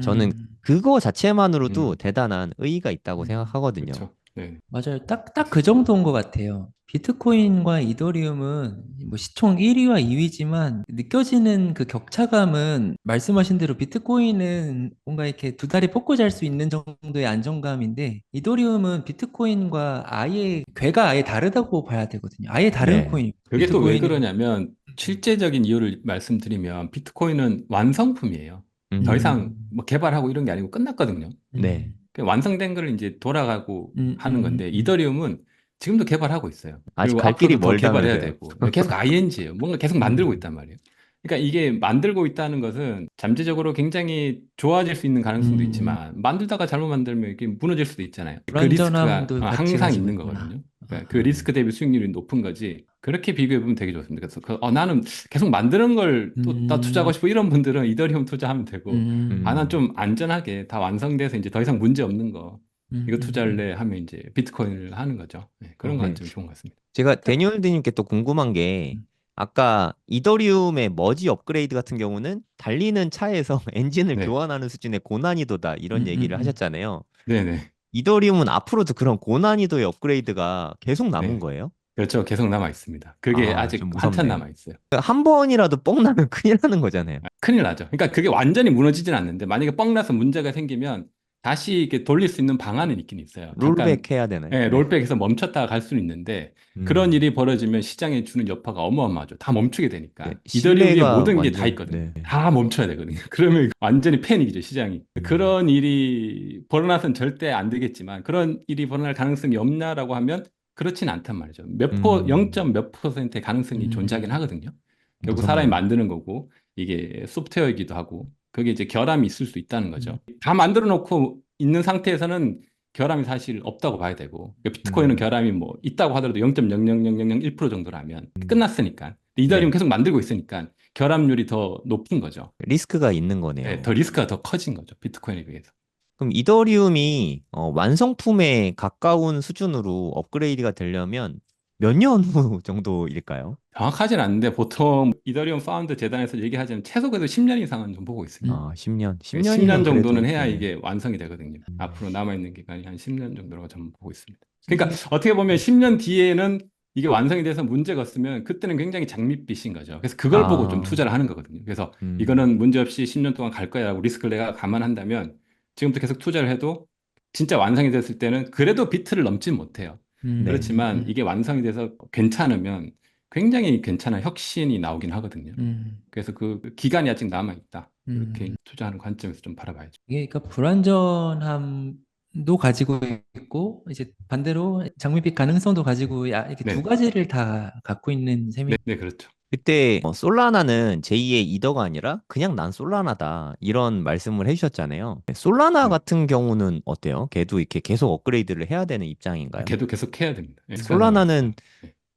저는 음. 그거 자체만으로도 음, 대단한 의의가 있다고 생각하거든요. 그렇죠. 네. 맞아요. 딱 그 정도인 것 같아요. 비트코인과 이더리움은 뭐 시총 1위와 2위지만 느껴지는 그 격차감은 말씀하신 대로 비트코인은 뭔가 이렇게 두 다리 뻗고 잘 수 있는 정도의 안정감인데 이더리움은 비트코인과 아예 궤가 아예 다르다고 봐야 되거든요. 아예 다른 네. 코인. 그게 또 왜 비트코인은 그러냐면 실제적인 이유를 말씀드리면 비트코인은 완성품이에요. 더 이상 음, 뭐 개발하고 이런 게 아니고 끝났거든요. 네. 그 완성된 걸 이제 돌아가고 음, 하는 음, 건데 음, 이더리움은 지금도 개발하고 있어요. 아직 그리고 갈 길이 앞으로도 더 개발해야 멀다면서요. 되고 계속 ING예요. 뭔가 계속 만들고 음, 있단 말이에요. 그러니까 이게 만들고 있다는 것은 잠재적으로 굉장히 좋아질 수 있는 가능성도 음. 있지만 만들다가 잘못 만들면 이게 무너질 수도 있잖아요. 그 리스크가 불안전함도 같이 항상 가지고 있는 있구나. 거거든요. 그러니까 그 리스크 대비 수익률이 높은 거지. 그렇게 비교해 보면 되게 좋습니다. 그래서 나는 계속 만드는 걸 또 나 투자하고 음, 싶어 이런 분들은 이더리움 투자하면 되고 난 음, 좀 안전하게 다 완성돼서 이제 더 이상 문제 없는 거 이거 투자를 음. 해 하면 이제 비트코인을 하는 거죠. 네, 그런 네. 관점이 좋은 것 같습니다. 제가 딱, 데니얼드님께 또 궁금한 게 아까 이더리움의 머지 업그레이드 같은 경우는 달리는 차에서 엔진을 네, 교환하는 수준의 고난이도다 이런 음, 음, 얘기를 음. 하셨잖아요. 네네, 이더리움은 앞으로도 그런 고난이도의 업그레이드가 계속 남은 네, 거예요? 그렇죠. 계속 남아 있습니다. 그게 아, 아직 좀 한참 무섭네요. 남아 있어요. 한 번이라도 뻥 나면 큰일 나는 거잖아요. 큰일 나죠. 그러니까 그게 완전히 무너지진 않는데 만약에 뻥 나서 문제가 생기면 다시 이렇게 돌릴 수 있는 방안은 있긴 있어요. 잠깐 롤백 해야 되나요? 예, 네. 롤백에서 멈췄다가 갈 수는 있는데 그런 음, 일이 벌어지면 시장에 주는 여파가 어마어마하죠. 다 멈추게 네. 되니까. 이더리움 위에 신뢰가 모든 게 다 완전, 있거든요. 네. 다 멈춰야 되거든요. 그러면 완전히 패닉이죠, 시장이. 음, 그런 일이 벌어나서는 절대 안 되겠지만 그런 일이 벌어날 가능성이 없냐라고 하면 그렇진 않단 말이죠. 음, 0점 몇 퍼센트의 가능성이 존재하긴 음, 하거든요. 결국 사람이 무섭네요. 만드는 거고 이게 소프트웨어이기도 하고 그게 이제 결함이 있을 수 있다는 음, 거죠. 다 만들어 놓고 있는 상태에서는 결함이 사실 없다고 봐야 되고 그러니까 비트코인은 음, 결함이 뭐 있다고 하더라도 0.00001% 정도라면 음, 끝났으니까 이더리움 네. 계속 만들고 있으니까 결함률이 더 높은 거죠. 리스크가 있는 네, 거네요. 더 리스크가 더 커진 거죠. 비트코인에 비해서. 그럼 이더리움이 완성품에 가까운 수준으로 업그레이드가 되려면 몇 년 후 정도일까요? 정확하진 않은데 보통 이더리움 파운드 재단에서 얘기하자면 최소 그래도 10년 이상은 좀 보고 있습니다. 음. 아, 10년. 10년 10년이면 정도는 그래도, 해야 네. 이게 완성이 되거든요. 음, 앞으로 남아있는 기간이 한 10년 정도라고 저는 보고 있습니다. 그러니까 이게 어떻게 보면 10년 뒤에는 이게 완성이 돼서 문제가 없으면 그때는 굉장히 장밋빛인 거죠. 그래서 그걸 보고 좀 아, 투자를 하는 거거든요. 그래서 음, 이거는 문제 없이 10년 동안 갈 거야라고 리스크를 내가 감안한다면 지금부터 계속 투자를 해도 진짜 완성이 됐을 때는 그래도 비트를 넘진 못해요. 네. 그렇지만 이게 완성이 돼서 괜찮으면 굉장히 괜찮은 혁신이 나오긴 하거든요. 음, 그래서 그 기간이 아직 남아 있다. 이렇게 음. 투자하는 관점에서 좀 바라봐야죠. 이게 그러니까 불안전함도 가지고 있고 이제 반대로 장밋빛 가능성도 가지고 이렇게 두 네, 가지를 다 갖고 있는 셈이. 네, 그렇죠. 그때 솔라나는 제2의 이더가 아니라 그냥 난 솔라나다 이런 말씀을 해주셨잖아요. 솔라나 네. 같은 경우는 어때요? 걔도 이렇게 계속 업그레이드를 해야 되는 입장인가요? 걔도 계속 해야 됩니다. 예, 시간 남아 있어요. 솔라나는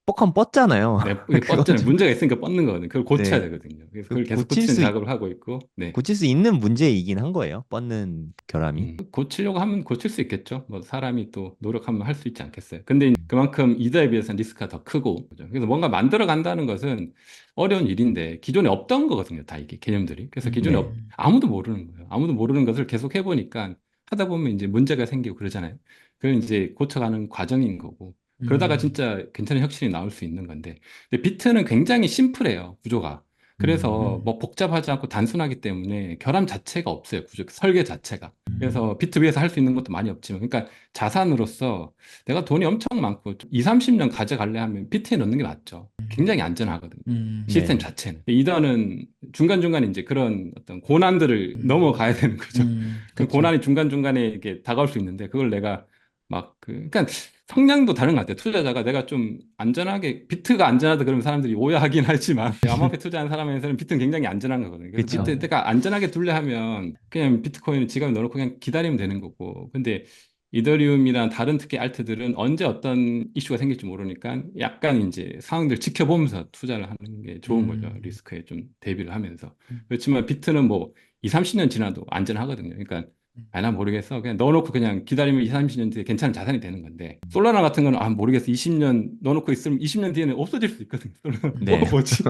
뻑하면 뻗잖아요. 네, 이게 그거 뻗잖아요. 좀, 문제가 있으니까 뻗는 거거든요. 그걸 고쳐야 네. 되거든요. 그래서 그 그걸 계속 고치는 작업을 하고 있고, 네. 고칠 수 있는 문제이긴 한 거예요. 뻗는 결함이. 고치려고 하면 고칠 수 있겠죠. 뭐 사람이 또 노력하면 할 수 있지 않겠어요. 근데 그만큼 이더에 비해서는 리스크가 더 크고, 그죠? 그래서 뭔가 만들어 간다는 것은 어려운 일인데 기존에 없던 거거든요. 다 이게 개념들이. 그래서 기존에 네. 아무도 모르는 거예요. 아무도 모르는 것을 계속 해보니까 하다 보면 이제 문제가 생기고 그러잖아요. 그걸 이제 고쳐가는 과정인 거고. 그러다가 음, 진짜 괜찮은 혁신이 나올 수 있는 건데. 근데 비트는 굉장히 심플해요. 구조가. 그래서 음, 뭐 복잡하지 않고 단순하기 때문에 결함 자체가 없어요. 구조, 설계 자체가. 음, 그래서 비트 위에서 할 수 있는 것도 많이 없지만, 그러니까 자산으로서 내가 돈이 엄청 많고 2, 30년 가져갈래 하면 비트에 넣는 게 맞죠. 굉장히 안전하거든요. 음. 시스템 네. 자체는. 이더는 중간중간에 이제 그런 어떤 고난들을 넘어가야 되는 거죠. 그 그쵸. 고난이 중간중간에 이렇게 다가올 수 있는데 그걸 내가 막 그러니까 성향도 다른 것 같아요. 투자자가 내가 좀 안전하게 비트가 안전하다 그러면 사람들이 오해하긴 하지만 암호화폐 투자하는 사람에서는 비트는 굉장히 안전한 거거든요. 그래서 그쵸. 비트가 안전하게 둘래 하면 그냥 비트코인을 지갑에 넣어놓고 그냥 기다리면 되는 거고. 근데 이더리움이나 다른 특히 알트들은 언제 어떤 이슈가 생길지 모르니까 약간 이제 상황들 지켜보면서 투자를 하는 게 좋은 거죠. 리스크에 좀 대비를 하면서. 그렇지만 비트는 뭐 2, 30년 지나도 안전하거든요. 그러니까 아, 난 모르겠어. 그냥 넣어놓고 그냥 기다리면 2, 30년 뒤에 괜찮은 자산이 되는 건데 솔라나 같은 거는 아, 모르겠어. 20년 넣어놓고 있으면 20년 뒤에는 없어질 수 있거든요. 솔라나 네. 뭐지?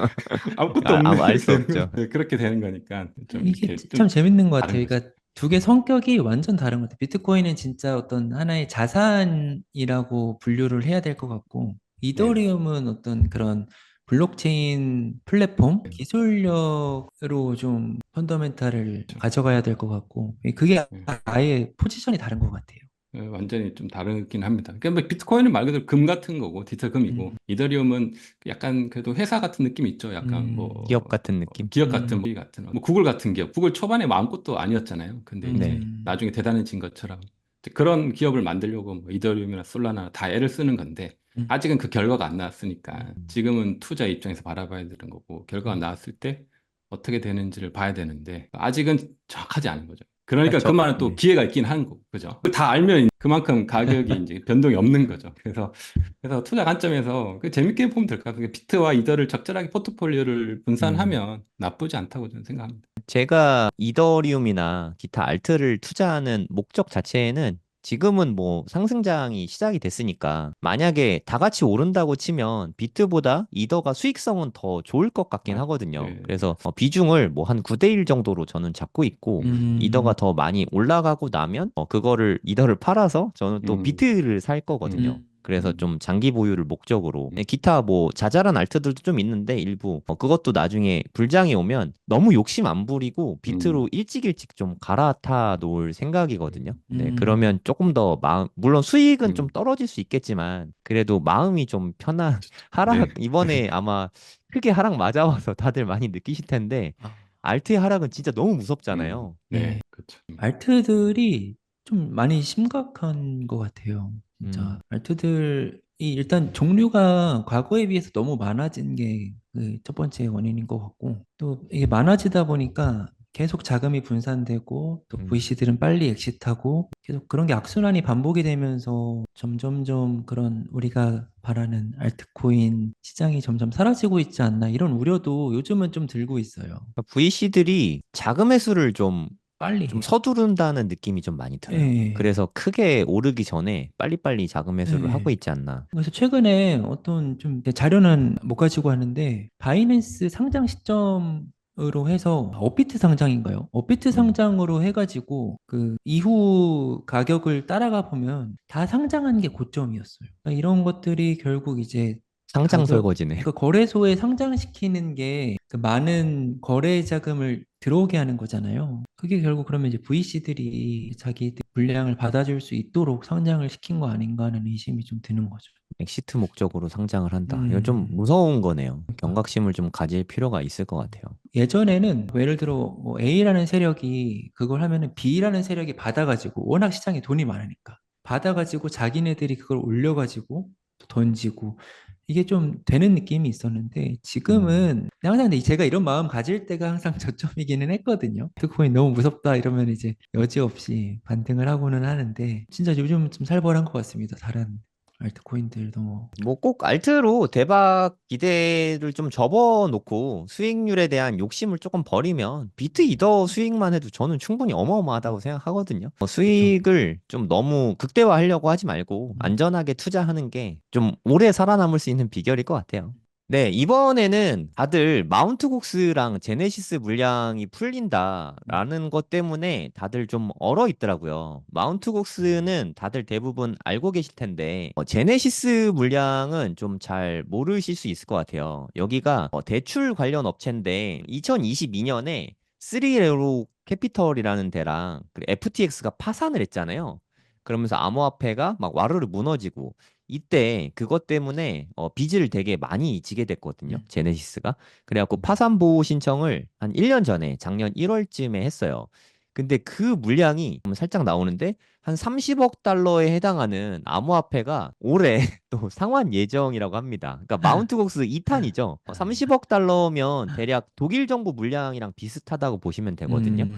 아무것도 없네. 알 이렇게 수 되는 거. 없죠. 네, 그렇게 되는 거니까 좀 이게 이렇게 참 좀 재밌는 것 다른 같아요. 거죠. 그러니까 두 개 성격이 완전 다른 것 같아요. 비트코인은 진짜 어떤 하나의 자산이라고 분류를 해야 될 것 같고, 네네. 이더리움은 어떤 그런 블록체인 플랫폼 기술력으로 좀 펀더멘탈을 그렇죠. 가져가야 될 것 같고, 그게 네. 아예 포지션이 다른 것 같아요. 완전히 좀 다르긴 합니다. 그러니까 뭐 비트코인은 말 그대로 금 같은 거고 디지털금이고 음, 이더리움은 약간 그래도 회사 같은 느낌이 있죠. 약간 기업 뭐 같은 느낌? 기업 같은 뭐 같은 뭐 구글 같은 기업. 구글 초반에 뭐 아무것도 아니었잖아요. 근데 이제 네. 나중에 대단해진 것처럼 이제 그런 기업을 만들려고 뭐 이더리움이나 솔라나 다 애를 쓰는 건데 음, 아직은 그 결과가 안 나왔으니까 음. 지금은 투자 입장에서 바라봐야 되는 거고 결과가 나왔을 때 어떻게 되는지를 봐야 되는데 아직은 정확하지 않은 거죠. 그러니까 그 말은 또 네. 기회가 있긴 한 거고, 그죠? 다 알면 그만큼 가격이 이제 변동이 없는 거죠. 그래서 투자 관점에서 그 재밌게 보면 될 것 같아요. 비트와 이더를 적절하게 포트폴리오를 음. 분산하면 나쁘지 않다고 저는 생각합니다. 제가 이더리움이나 기타 알트를 투자하는 목적 자체는 지금은 뭐 상승장이 시작이 됐으니까 만약에 다 같이 오른다고 치면 비트보다 이더가 수익성은 더 좋을 것 같긴 아, 하거든요. 네. 그래서 비중을 뭐 한 9대 1 정도로 저는 잡고 있고 이더가 음, 더 많이 올라가고 나면 그거를 이더를 팔아서 저는 또 음, 비트를 살 거거든요. 음, 그래서 음, 좀 장기 보유를 목적으로 음, 기타 뭐 자잘한 알트들도 좀 있는데 일부 그것도 나중에 불장이 오면 너무 욕심 안 부리고 음, 비트로 일찍 좀 갈아타 놓을 생각이거든요. 네, 음, 그러면 조금 더 마음 물론 수익은 좀 음. 떨어질 수 있겠지만 그래도 마음이 좀 편한 하락 네. 이번에 아마 크게 하락 맞아와서 다들 많이 느끼실 텐데 아, 알트의 하락은 진짜 너무 무섭잖아요. 네. 네. 그렇죠. 알트들이 좀 많이 심각한 것 같아요. 진짜 음, 알트들이 일단 종류가 과거에 비해서 너무 많아진 게 그 첫 번째 원인인 것 같고 또 이게 많아지다 보니까 계속 자금이 분산되고 또 음. VC들은 빨리 엑시트하고 계속 그런 게 악순환이 반복이 되면서 점점점 그런 우리가 바라는 알트코인 시장이 점점 사라지고 있지 않나 이런 우려도 요즘은 좀 들고 있어요. VC들이 자금 회수를 빨리 좀 해요. 서두른다는 느낌이 좀 많이 들어요. 예. 그래서 크게 오르기 전에 빨리빨리 자금 회수를 하고 예. 있지 않나. 그래서 최근에 어떤 좀 자료는 못 가지고 하는데 바이낸스 상장 시점으로 해서 업비트 상장인가요? 업비트 음. 상장으로 해가지고 그 이후 가격을 따라가 보면 다 상장한 게 고점이었어요. 그러니까 이런 것들이 결국 이제 상장 가격, 설거지네. 그러니까 거래소에 상장시키는 게 그 많은 거래 자금을 들어오게 하는 거잖아요. 그게 결국 그러면 이제 VC들이 자기 물량을 받아줄 수 있도록 상장을 시킨 거 아닌가 하는 의심이 좀 드는 거죠. 엑시트 목적으로 상장을 한다. 이거 좀 음, 무서운 거네요. 그러니까 경각심을 좀 가질 필요가 있을 것 같아요. 예전에는 뭐 예를 들어 뭐 A라는 세력이 그걸 하면은 B라는 세력이 받아가지고 워낙 시장에 돈이 많으니까 받아가지고 자기네들이 그걸 올려가지고 또 던지고 이게 좀 되는 느낌이 있었는데 음. 지금은 항상 근데 제가 이런 마음 가질 때가 항상 저점이기는 했거든요. 비트코인 너무 무섭다 이러면 이제 여지없이 반등을 하고는 하는데 진짜 요즘 좀 살벌한 것 같습니다. 다른 알트코인들도 뭐. 뭐 꼭 알트로 대박 기대를 좀 접어놓고 수익률에 대한 욕심을 조금 버리면 비트 이더 수익만 해도 저는 충분히 어마어마하다고 생각하거든요. 그렇죠. 수익을 좀 너무 극대화하려고 하지 말고 안전하게 투자하는 게 좀 오래 살아남을 수 있는 비결일 것 같아요. 네, 이번에는 다들 마운트 곡스랑 제네시스 물량이 풀린다라는 것 때문에 다들 좀 얼어 있더라고요. 마운트 곡스는 다들 대부분 알고 계실 텐데, 제네시스 물량은 좀 잘 모르실 수 있을 것 같아요. 여기가 대출 관련 업체인데, 2022년에 3레로 캐피털이라는 데랑 FTX가 파산을 했잖아요. 그러면서 암호화폐가 막 와르르 무너지고, 이때 그것 때문에 빚을 되게 많이 지게 됐거든요. 음. 제네시스가. 그래갖고 파산 보호 신청을 한 1년 전에 작년 1월쯤에 했어요. 근데 그 물량이 살짝 나오는데 한 30억 달러에 해당하는 암호화폐가 올해 또 상환 예정이라고 합니다. 그러니까 마운트곡스 2탄이죠. 30억 달러면 대략 독일 정부 물량이랑 비슷하다고 보시면 되거든요.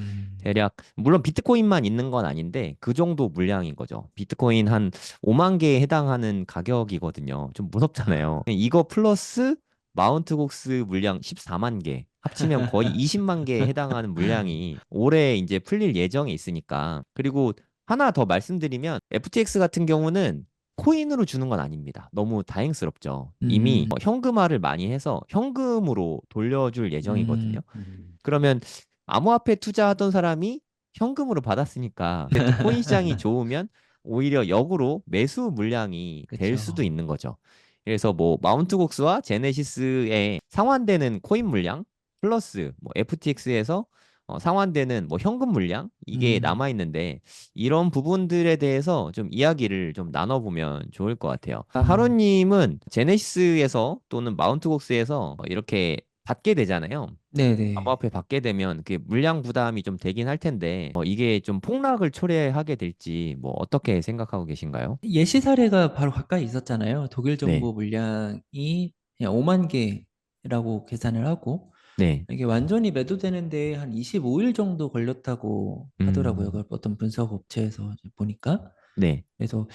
대략 물론 비트코인만 있는 건 아닌데 그 정도 물량인 거죠. 비트코인 한 5만 개에 해당하는 가격이거든요. 좀 무섭잖아요. 이거 플러스 마운트곡스 물량 14만 개 합치면 거의 20만 개에 해당하는 물량이 올해 이제 풀릴 예정에 있으니까. 그리고 하나 더 말씀드리면 FTX 같은 경우는 코인으로 주는 건 아닙니다. 너무 다행스럽죠. 이미 음. 현금화를 많이 해서 현금으로 돌려줄 예정이거든요. 음. 그러면 암호화폐 투자하던 사람이 현금으로 받았으니까 근데 또 코인 시장이 좋으면 오히려 역으로 매수 물량이 될 수도 그쵸. 있는 거죠. 그래서 뭐 마운트곡스와 제네시스에 상환되는 코인 물량 플러스 뭐 FTX에서 상환되는 뭐 현금 물량 이게 음. 남아 있는데 이런 부분들에 대해서 좀 이야기를 좀 나눠보면 좋을 것 같아요. 음. 하루님은 제네시스에서 또는 마운트곡스에서 이렇게 받게 되잖아요. 네네. 암호화폐 받게 되면 그게 물량 부담이 좀 되긴 할 텐데 이게 좀 폭락을 초래하게 될지 뭐 어떻게 생각하고 계신가요? 예시 사례가 바로 가까이 있었잖아요. 독일 네, 정부 물량이 그냥 5만 개라고 계산을 하고 네, 이게 완전히 매도되는데 한 25일 정도 걸렸다고 하더라고요. 그 어떤 분석 업체에서 이제 보니까. 네, 그래서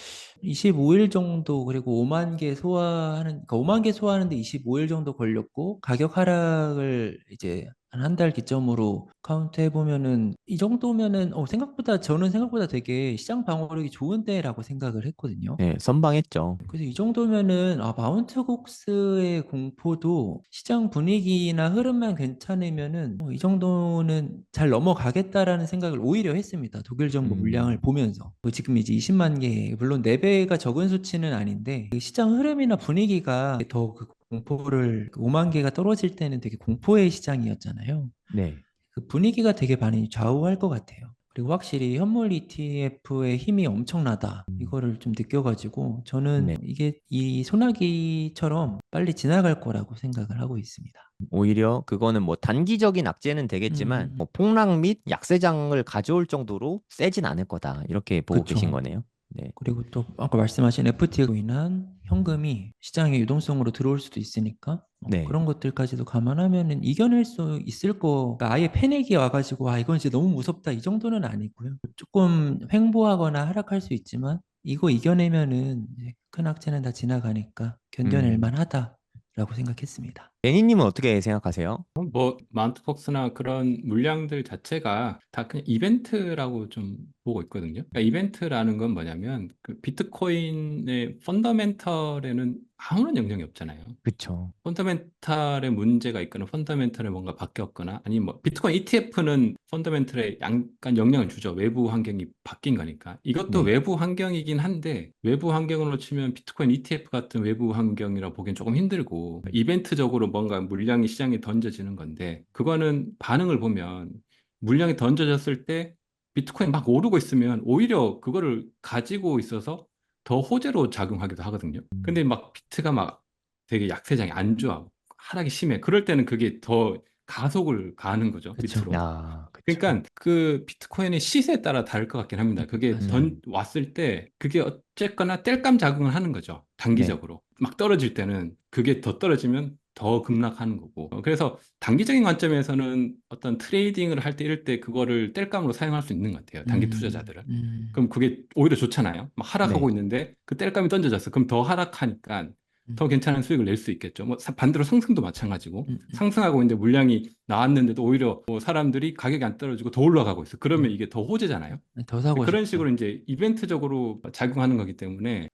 25일 정도 그리고 5만 개 소화하는 그러니까 5만 개 소화하는데 25일 정도 걸렸고 가격 하락을 이제 한 달 기점으로 카운트 해보면은 이 정도면은 생각보다 저는 생각보다 되게 시장 방어력이 좋은데라고 생각을 했거든요. 네, 선방했죠. 그래서 이 정도면은 마운트곡스의 공포도 시장 분위기나 흐름만 괜찮으면은 이 정도는 잘 넘어가겠다라는 생각을 오히려 했습니다. 독일 정부 물량을 음, 보면서 지금 이제 20만 개 물론 4배가 적은 수치는 아닌데 그 시장 흐름이나 분위기가 더 그 공포를 5만 개가 떨어질 때는 되게 공포의 시장이었잖아요. 네, 그 분위기가 되게 많이 좌우할 것 같아요. 그리고 확실히 현물 ETF의 힘이 엄청나다. 이거를 좀 느껴가지고 저는 네. 이게 이 소나기처럼 빨리 지나갈 거라고 생각을 하고 있습니다. 오히려 그거는 뭐 단기적인 악재는 되겠지만 음. 뭐 폭락 및 약세장을 가져올 정도로 세진 않을 거다. 이렇게 보고 계신 그쵸. 거네요. 네, 그리고 또 아까 말씀하신 FT로 인한 현금이 시장의 유동성으로 들어올 수도 있으니까 네, 그런 것들까지도 감안하면은 이겨낼 수 있을 거 그러니까 아예 패닉이 와가지고 이건 진짜 너무 무섭다 이 정도는 아니고요. 조금 횡보하거나 하락할 수 있지만 이거 이겨내면은 이제 큰 악재는 다 지나가니까 견뎌낼 음, 만하다라고 생각했습니다. 애니님은 어떻게 생각하세요? 뭐 마운트폭스나 그런 물량들 자체가 다 그냥 이벤트라고 좀 보고 있거든요. 그러니까 이벤트라는 건 뭐냐면 그 비트코인의 펀더멘털에는 아무런 영향이 없잖아요. 그쵸. 펀더멘탈에 문제가 있거나 펀더멘탈에 뭔가 바뀌었거나 아니면 뭐 비트코인 ETF는 펀더멘탈에 약간 영향을 주죠. 외부 환경이 바뀐 거니까. 이것도 네, 외부 환경이긴 한데 외부 환경으로 치면 비트코인 ETF 같은 외부 환경이라 보기엔 조금 힘들고 이벤트적으로 뭔가 물량이 시장에 던져지는 건데 그거는 반응을 보면 물량이 던져졌을 때 비트코인 막 오르고 있으면 오히려 그거를 가지고 있어서 더 호재로 작용하기도 하거든요. 근데 막 비트가 막 되게 약세장이 안 좋아. 하락이 심해. 그럴 때는 그게 더 가속을 가하는 거죠, 그쵸. 밑으로. 그쵸. 그러니까 그 비트코인의 시세에 따라 다를 것 같긴 합니다. 그게 맞아요. 왔을 때 그게 어쨌거나 땔감 작용을 하는 거죠. 네. 단기적으로. 막 떨어질 때는 그게 더 떨어지면 더 급락하는 거고. 그래서 단기적인 관점에서는 어떤 트레이딩을 할 때 이럴 때 그거를 땔감으로 사용할 수 있는 것 같아요. 단기 음. 투자자들은. 음. 그럼 그게 오히려 좋잖아요. 막 하락하고 네. 있는데 그 땔감이 던져졌어. 그럼 더 하락하니까 음. 더 괜찮은 수익을 낼 수 있겠죠. 뭐 반대로 상승도 마찬가지고 음. 상승하고 있는데 물량이 나왔는데도 오히려 뭐 사람들이 가격이 안 떨어지고 더 올라가고 있어. 그러면 음. 이게 더 호재잖아요. 더 사고 그런 싶죠. 식으로 이제 이벤트적으로 작용하는 거기 때문에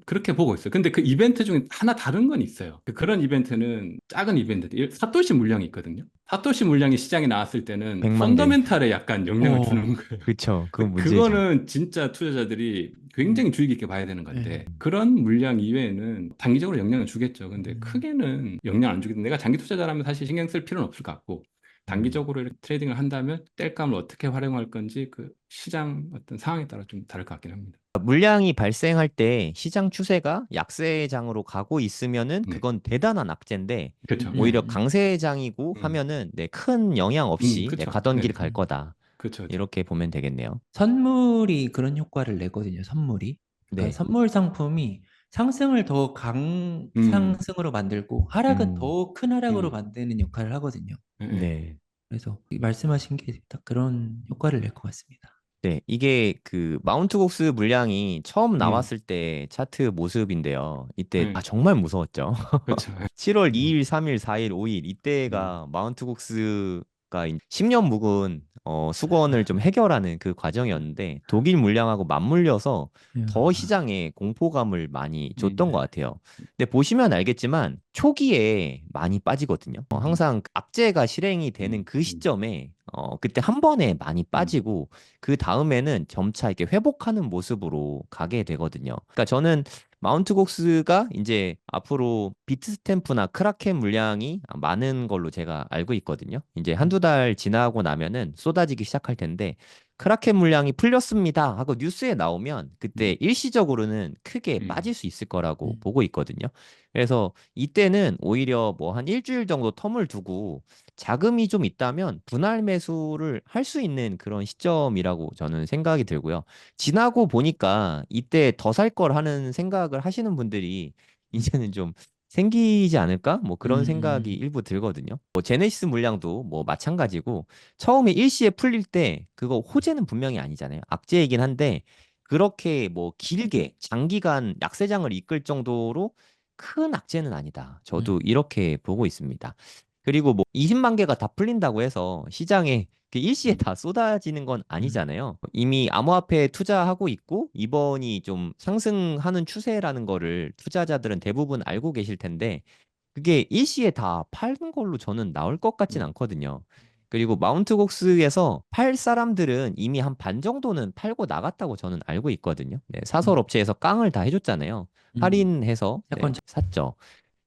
그렇게 보고 있어요. 근데 그 이벤트 중에 하나 다른 건 있어요. 그런 이벤트는 작은 이벤트, 사토시 물량이 있거든요. 사토시 물량이 시장에 나왔을 때는 100만 개. 펀더멘탈에 약간 영향을 주는 어. 거예요. 그쵸. 그건 문제죠. 그거는 진짜 투자자들이 음. 굉장히 주의 깊게 봐야 되는 네. 건데 그런 물량 이외에는 단기적으로 영향을 주겠죠. 근데 음. 크게는 영향 안 주겠는데 내가 장기 투자자라면 사실 신경 쓸 필요는 없을 것 같고 단기적으로 이렇게 트레이딩을 한다면 땔감을 어떻게 활용할 건지 그 시장 어떤 상황에 따라 좀 다를 것 같긴 합니다. 물량이 발생할 때 시장 추세가 약세장으로 가고 있으면은 네, 그건 대단한 악재인데 그렇죠. 오히려 네, 강세장이고 음, 하면은 네, 큰 영향 없이 네, 그렇죠. 가던 길 네, 갈 거다. 그렇죠, 그렇죠. 이렇게 보면 되겠네요. 선물이 그런 효과를 내거든요. 선물이. 그러니까 네. 선물 상품이 상승을 더 음, 강상승으로 만들고 하락은 음, 더 큰 하락으로 음, 만드는 역할을 하거든요. 네, 네. 그래서 말씀하신 게 딱 그런 효과를 낼 것 같습니다. 네, 이게 그 마운트 곡스 물량이 처음 음, 나왔을 때 차트 모습인데요. 이때 네, 정말 무서웠죠. 그렇죠. 7월 음, 2일, 3일, 4일, 5일 음, 이때가 마운트 곡스가 10년 묵은 수건을 좀 해결하는 그 과정이었는데 독일 물량하고 맞물려서 더 야, 시장에 공포감을 많이 줬던 것 네. 같아요. 근데 보시면 알겠지만 초기에 많이 빠지거든요. 항상 악재가 실행이 되는 음, 그 시점에 그때 한 번에 많이 음, 빠지고 그 다음에는 점차 이렇게 회복하는 모습으로 가게 되거든요. 그러니까 저는 마운트 곡스가 이제 앞으로 비트스탬프나 크라켄 물량이 많은 걸로 제가 알고 있거든요. 이제 한두 달 지나고 나면은 쏟아지기 시작할 텐데 크라켄 물량이 풀렸습니다 하고 뉴스에 나오면 그때 음, 일시적으로는 크게 음, 빠질 수 있을 거라고 음, 보고 있거든요. 그래서 이때는 오히려 뭐 한 일주일 정도 텀을 두고 자금이 좀 있다면 분할 매수를 할 수 있는 그런 시점이라고 저는 생각이 들고요. 지나고 보니까 이때 더 살 걸 하는 생각을 하시는 분들이 이제는 좀 생기지 않을까? 뭐 그런 생각이 음, 일부 들거든요. 뭐 제네시스 물량도 뭐 마찬가지고 처음에 일시에 풀릴 때 그거 호재는 분명히 아니잖아요. 악재이긴 한데 그렇게 뭐 길게 장기간 약세장을 이끌 정도로 큰 악재는 아니다. 저도 이렇게 보고 있습니다. 그리고 뭐 20만 개가 다 풀린다고 해서 시장에 그 일시에 음, 다 쏟아지는 건 음, 아니잖아요. 이미 암호화폐에 투자하고 있고 이번이 좀 상승하는 추세라는 거를 투자자들은 대부분 알고 계실 텐데 그게 일시에 다 파는 걸로 저는 나올 것 같진 음, 않거든요. 그리고 마운트 곡스에서 팔 사람들은 이미 한 반 정도는 팔고 나갔다고 저는 알고 있거든요. 네, 사설 음, 업체에서 깡을 다 해줬잖아요. 음. 할인해서 네, 약간 샀죠.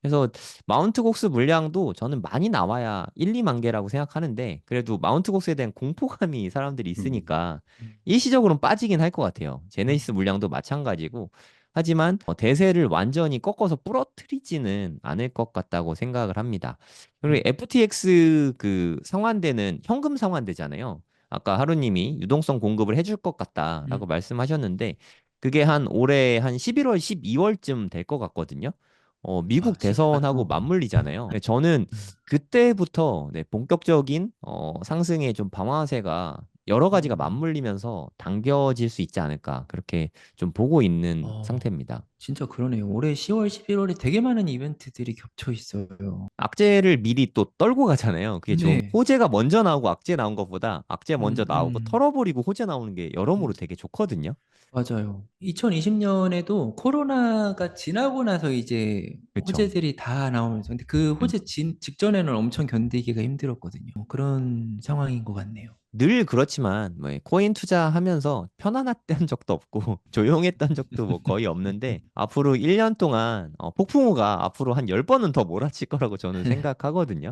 그래서 마운트 곡스 물량도 저는 많이 나와야 1, 2만 개라고 생각하는데 그래도 마운트 곡스에 대한 공포감이 사람들이 음, 있으니까 음, 일시적으로는 빠지긴 할 것 같아요. 음, 제네시스 물량도 마찬가지고 하지만 대세를 완전히 꺾어서 부러뜨리지는 않을 것 같다고 생각을 합니다. 그리고 음, FTX 그 상환되는 현금 상환되잖아요. 아까 하루님이 유동성 공급을 해줄 것 같다라고 음. 말씀하셨는데 그게 한 올해 한 11월, 12월쯤 될 것 같거든요. 아, 미국 진짜 대선하고 맞물리잖아요. 네, 저는 음, 그때부터 네, 본격적인 상승의 좀 방아쇠가 여러 가지가 음. 맞물리면서 당겨질 수 있지 않을까 그렇게 좀 보고 있는 어, 상태입니다. 진짜 그러네요. 올해 10월, 11월에 되게 많은 이벤트들이 겹쳐 있어요. 악재를 미리 또 떨고 가잖아요. 그게 좋은 네. 호재가 먼저 나오고 악재 나온 것보다 악재 먼저 나오고 음. 털어버리고 호재 나오는 게 여러모로 되게 좋거든요. 맞아요. 2020년에도 코로나가 지나고 나서 이제 그렇죠. 호재들이 다 나오면서 근데 그 음. 호재 직전에는 엄청 견디기가 힘들었거든요. 그런 상황인 것 같네요. 늘 그렇지만 뭐 코인 투자하면서 편안했던 적도 없고 조용했던 적도 뭐 거의 없는데 앞으로 1년 동안 폭풍우가 앞으로 한 10번은 더 몰아칠 거라고 저는 생각하거든요.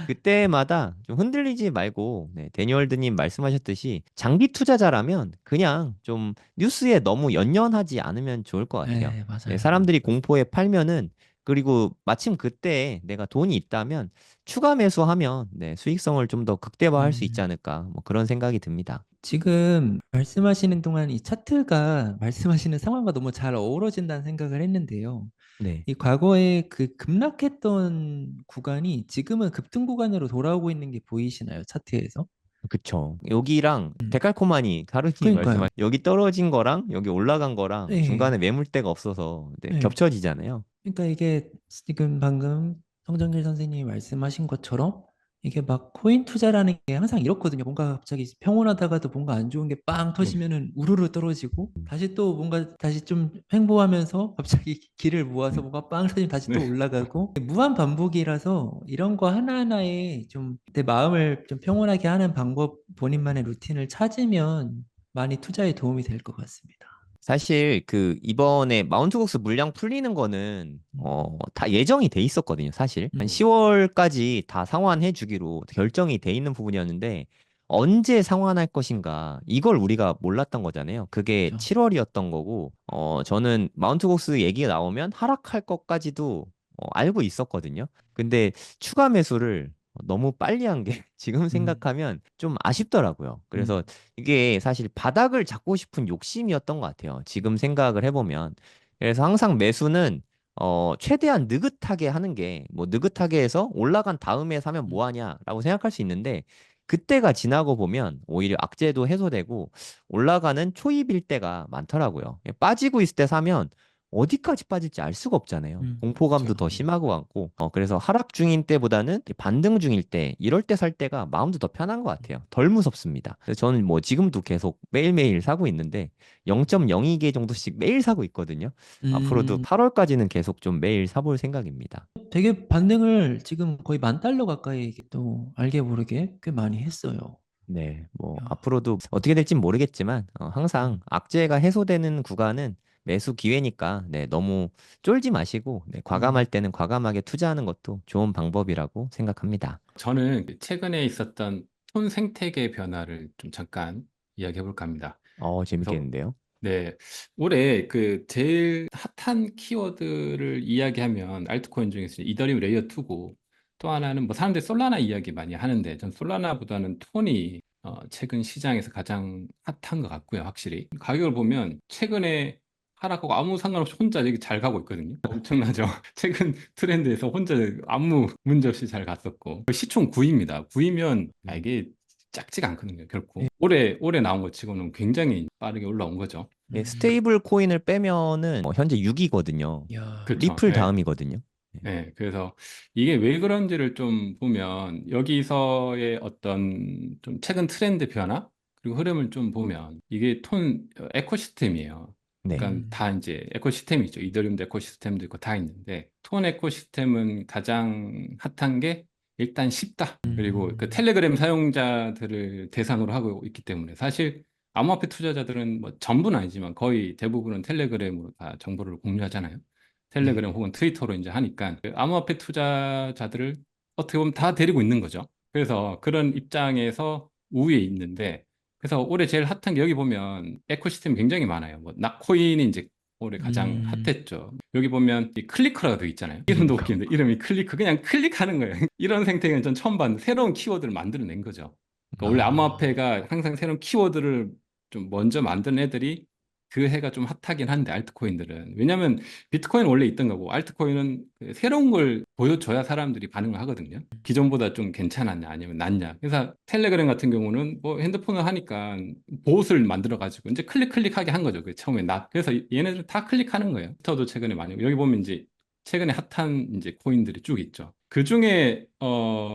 그때마다 좀 흔들리지 말고 네, 데니얼드님 말씀하셨듯이 장기 투자자라면 그냥 좀 뉴스에 너무 연연하지 않으면 좋을 것 같아요. 네, 네, 맞아요. 사람들이 공포에 팔면은 그리고 마침 그때 내가 돈이 있다면 추가 매수하면 네, 수익성을 좀 더 극대화할 수 있지 음. 않을까 뭐 그런 생각이 듭니다. 지금 말씀하시는 동안 이 차트가 말씀하시는 상황과 너무 잘 어우러진다는 생각을 했는데요. 네. 이 과거에 그 급락했던 구간이 지금은 급등 구간으로 돌아오고 있는 게 보이시나요? 차트에서? 그쵸. 여기랑 음. 데칼코마니 다루님 그러니까요. 말씀하신 여기 떨어진 거랑 여기 올라간 거랑 네. 중간에 매물대가 없어서 네, 네. 겹쳐지잖아요. 그러니까 이게 지금 방금 성정길 선생님이 말씀하신 것처럼 이게 막 코인 투자라는 게 항상 이렇거든요. 뭔가 갑자기 평온하다가도 뭔가 안 좋은 게 빵 네, 터지면은 우르르 떨어지고 음. 다시 또 뭔가 다시 좀 횡보하면서 갑자기 길을 모아서 음, 뭔가 빵 터지면 다시 네, 또 올라가고 무한 반복이라서 이런 거 하나하나에 좀 내 마음을 좀 평온하게 하는 방법 본인만의 루틴을 찾으면 많이 투자에 도움이 될 것 같습니다. 사실 그 이번에 마운트곡스 물량 풀리는 거는 다 예정이 돼 있었거든요. 사실 한 음. 10월까지 다 상환해 주기로 결정이 돼 있는 부분이었는데 언제 상환할 것인가 이걸 우리가 몰랐던 거잖아요. 그게 그렇죠. 7월이었던 거고 저는 마운트곡스 얘기가 나오면 하락할 것까지도 알고 있었거든요. 근데 추가 매수를 너무 빨리 한 게 지금 음. 생각하면 좀 아쉽더라고요. 그래서 음. 이게 사실 바닥을 잡고 싶은 욕심이었던 것 같아요. 지금 생각을 해보면. 그래서 항상 매수는 최대한 느긋하게 하는 게 뭐 느긋하게 해서 올라간 다음에 사면 음. 뭐 하냐라고 생각할 수 있는데 그때가 지나고 보면 오히려 악재도 해소되고 올라가는 초입일 때가 많더라고요. 빠지고 있을 때 사면 어디까지 빠질지 알 수가 없잖아요. 공포감도 그렇죠. 더 심하고 같고. 그래서 하락 중인 때보다는 반등 중일 때, 이럴 때 살 때가 마음도 더 편한 것 같아요. 덜 무섭습니다. 그래서 저는 뭐 지금도 계속 매일매일 사고 있는데 0.02개 정도씩 매일 사고 있거든요. 앞으로도 음. 8월까지는 계속 좀 매일 사볼 생각입니다. 되게 반등을 지금 거의 10,000달러 가까이 또 알게 모르게 꽤 많이 했어요. 네, 뭐 야. 앞으로도 어떻게 될진 모르겠지만 항상 음. 악재가 해소되는 구간은 매수 기회니까 네, 너무 쫄지 마시고 네, 과감할 음. 때는 과감하게 투자하는 것도 좋은 방법이라고 생각합니다. 저는 최근에 있었던 톤 생태계 변화를 좀 잠깐 이야기해 볼까 합니다. 그래서 재밌겠는데요? 네, 올해 그 제일 핫한 키워드를 이야기하면 알트코인 중에서 이더리움 레이어 2고 또 하나는 뭐 사람들이 솔라나 이야기 많이 하는데 전 솔라나보다는 톤이 최근 시장에서 가장 핫한 것 같고요, 확실히. 가격을 보면 최근에 하락하고 아무 상관없이 혼자 되게 잘 가고 있거든요. 엄청나죠? 최근 트렌드에서 혼자 아무 문제 없이 잘 갔었고 시총 9위입니다. 9위면 이게 작지가 않거든요, 결코. 예. 올해 나온 것 치고는 굉장히 빠르게 올라온 거죠. 예, 음. 스테이블 코인을 빼면은 현재 6위거든요. 야. 그렇죠. 리플 예. 다음이거든요. 네. 네, 그래서 이게 왜 그런지를 좀 보면 여기서의 어떤 좀 최근 트렌드 변화 그리고 흐름을 좀 보면 이게 톤 에코시스템이에요. 네. 그러니까 음. 다 이제 에코시스템이죠. 이더리움도 에코시스템도 있고 다 있는데 톤 에코시스템은 가장 핫한 게 일단 쉽다. 그리고 그 음. 텔레그램 사용자들을 대상으로 하고 있기 때문에 사실 암호화폐 투자자들은 뭐 전부는 아니지만 거의 대부분은 텔레그램으로 다 정보를 공유하잖아요. 네. 텔레그램 혹은 트위터로 이제 하니까 그 암호화폐 투자자들을 어떻게 보면 다 데리고 있는 거죠. 그래서 그런 입장에서 우위에 있는데 그래서 올해 제일 핫한 게 여기 보면 에코시스템이 굉장히 많아요. 뭐 낙코인이 이제 올해 가장 음. 핫했죠. 여기 보면 이 클리커라고 돼 있잖아요. 이름도 웃긴데 이름이 클리커 그냥 클릭하는 거예요. 이런 생태계는 전 처음 봤는데 새로운 키워드를 만들어낸 거죠. 그러니까 원래 아. 암호화폐가 항상 새로운 키워드를 좀 먼저 만든 애들이 그 해가 좀 핫하긴 한데 알트코인들은 왜냐면 비트코인은 원래 있던 거고 알트코인은 그 새로운 걸 보여줘야 사람들이 반응을 하거든요. 기존보다 좀 괜찮았냐 아니면 낫냐. 그래서 텔레그램 같은 경우는 뭐 핸드폰을 하니까 봇을 만들어 가지고 이제 클릭하게 한 거죠. 그 처음에 그래서 얘네들 다 클릭하는 거예요. 트위터도 최근에 많이 여기 보면 이제 최근에 핫한 이제 코인들이 쭉 있죠. 그 중에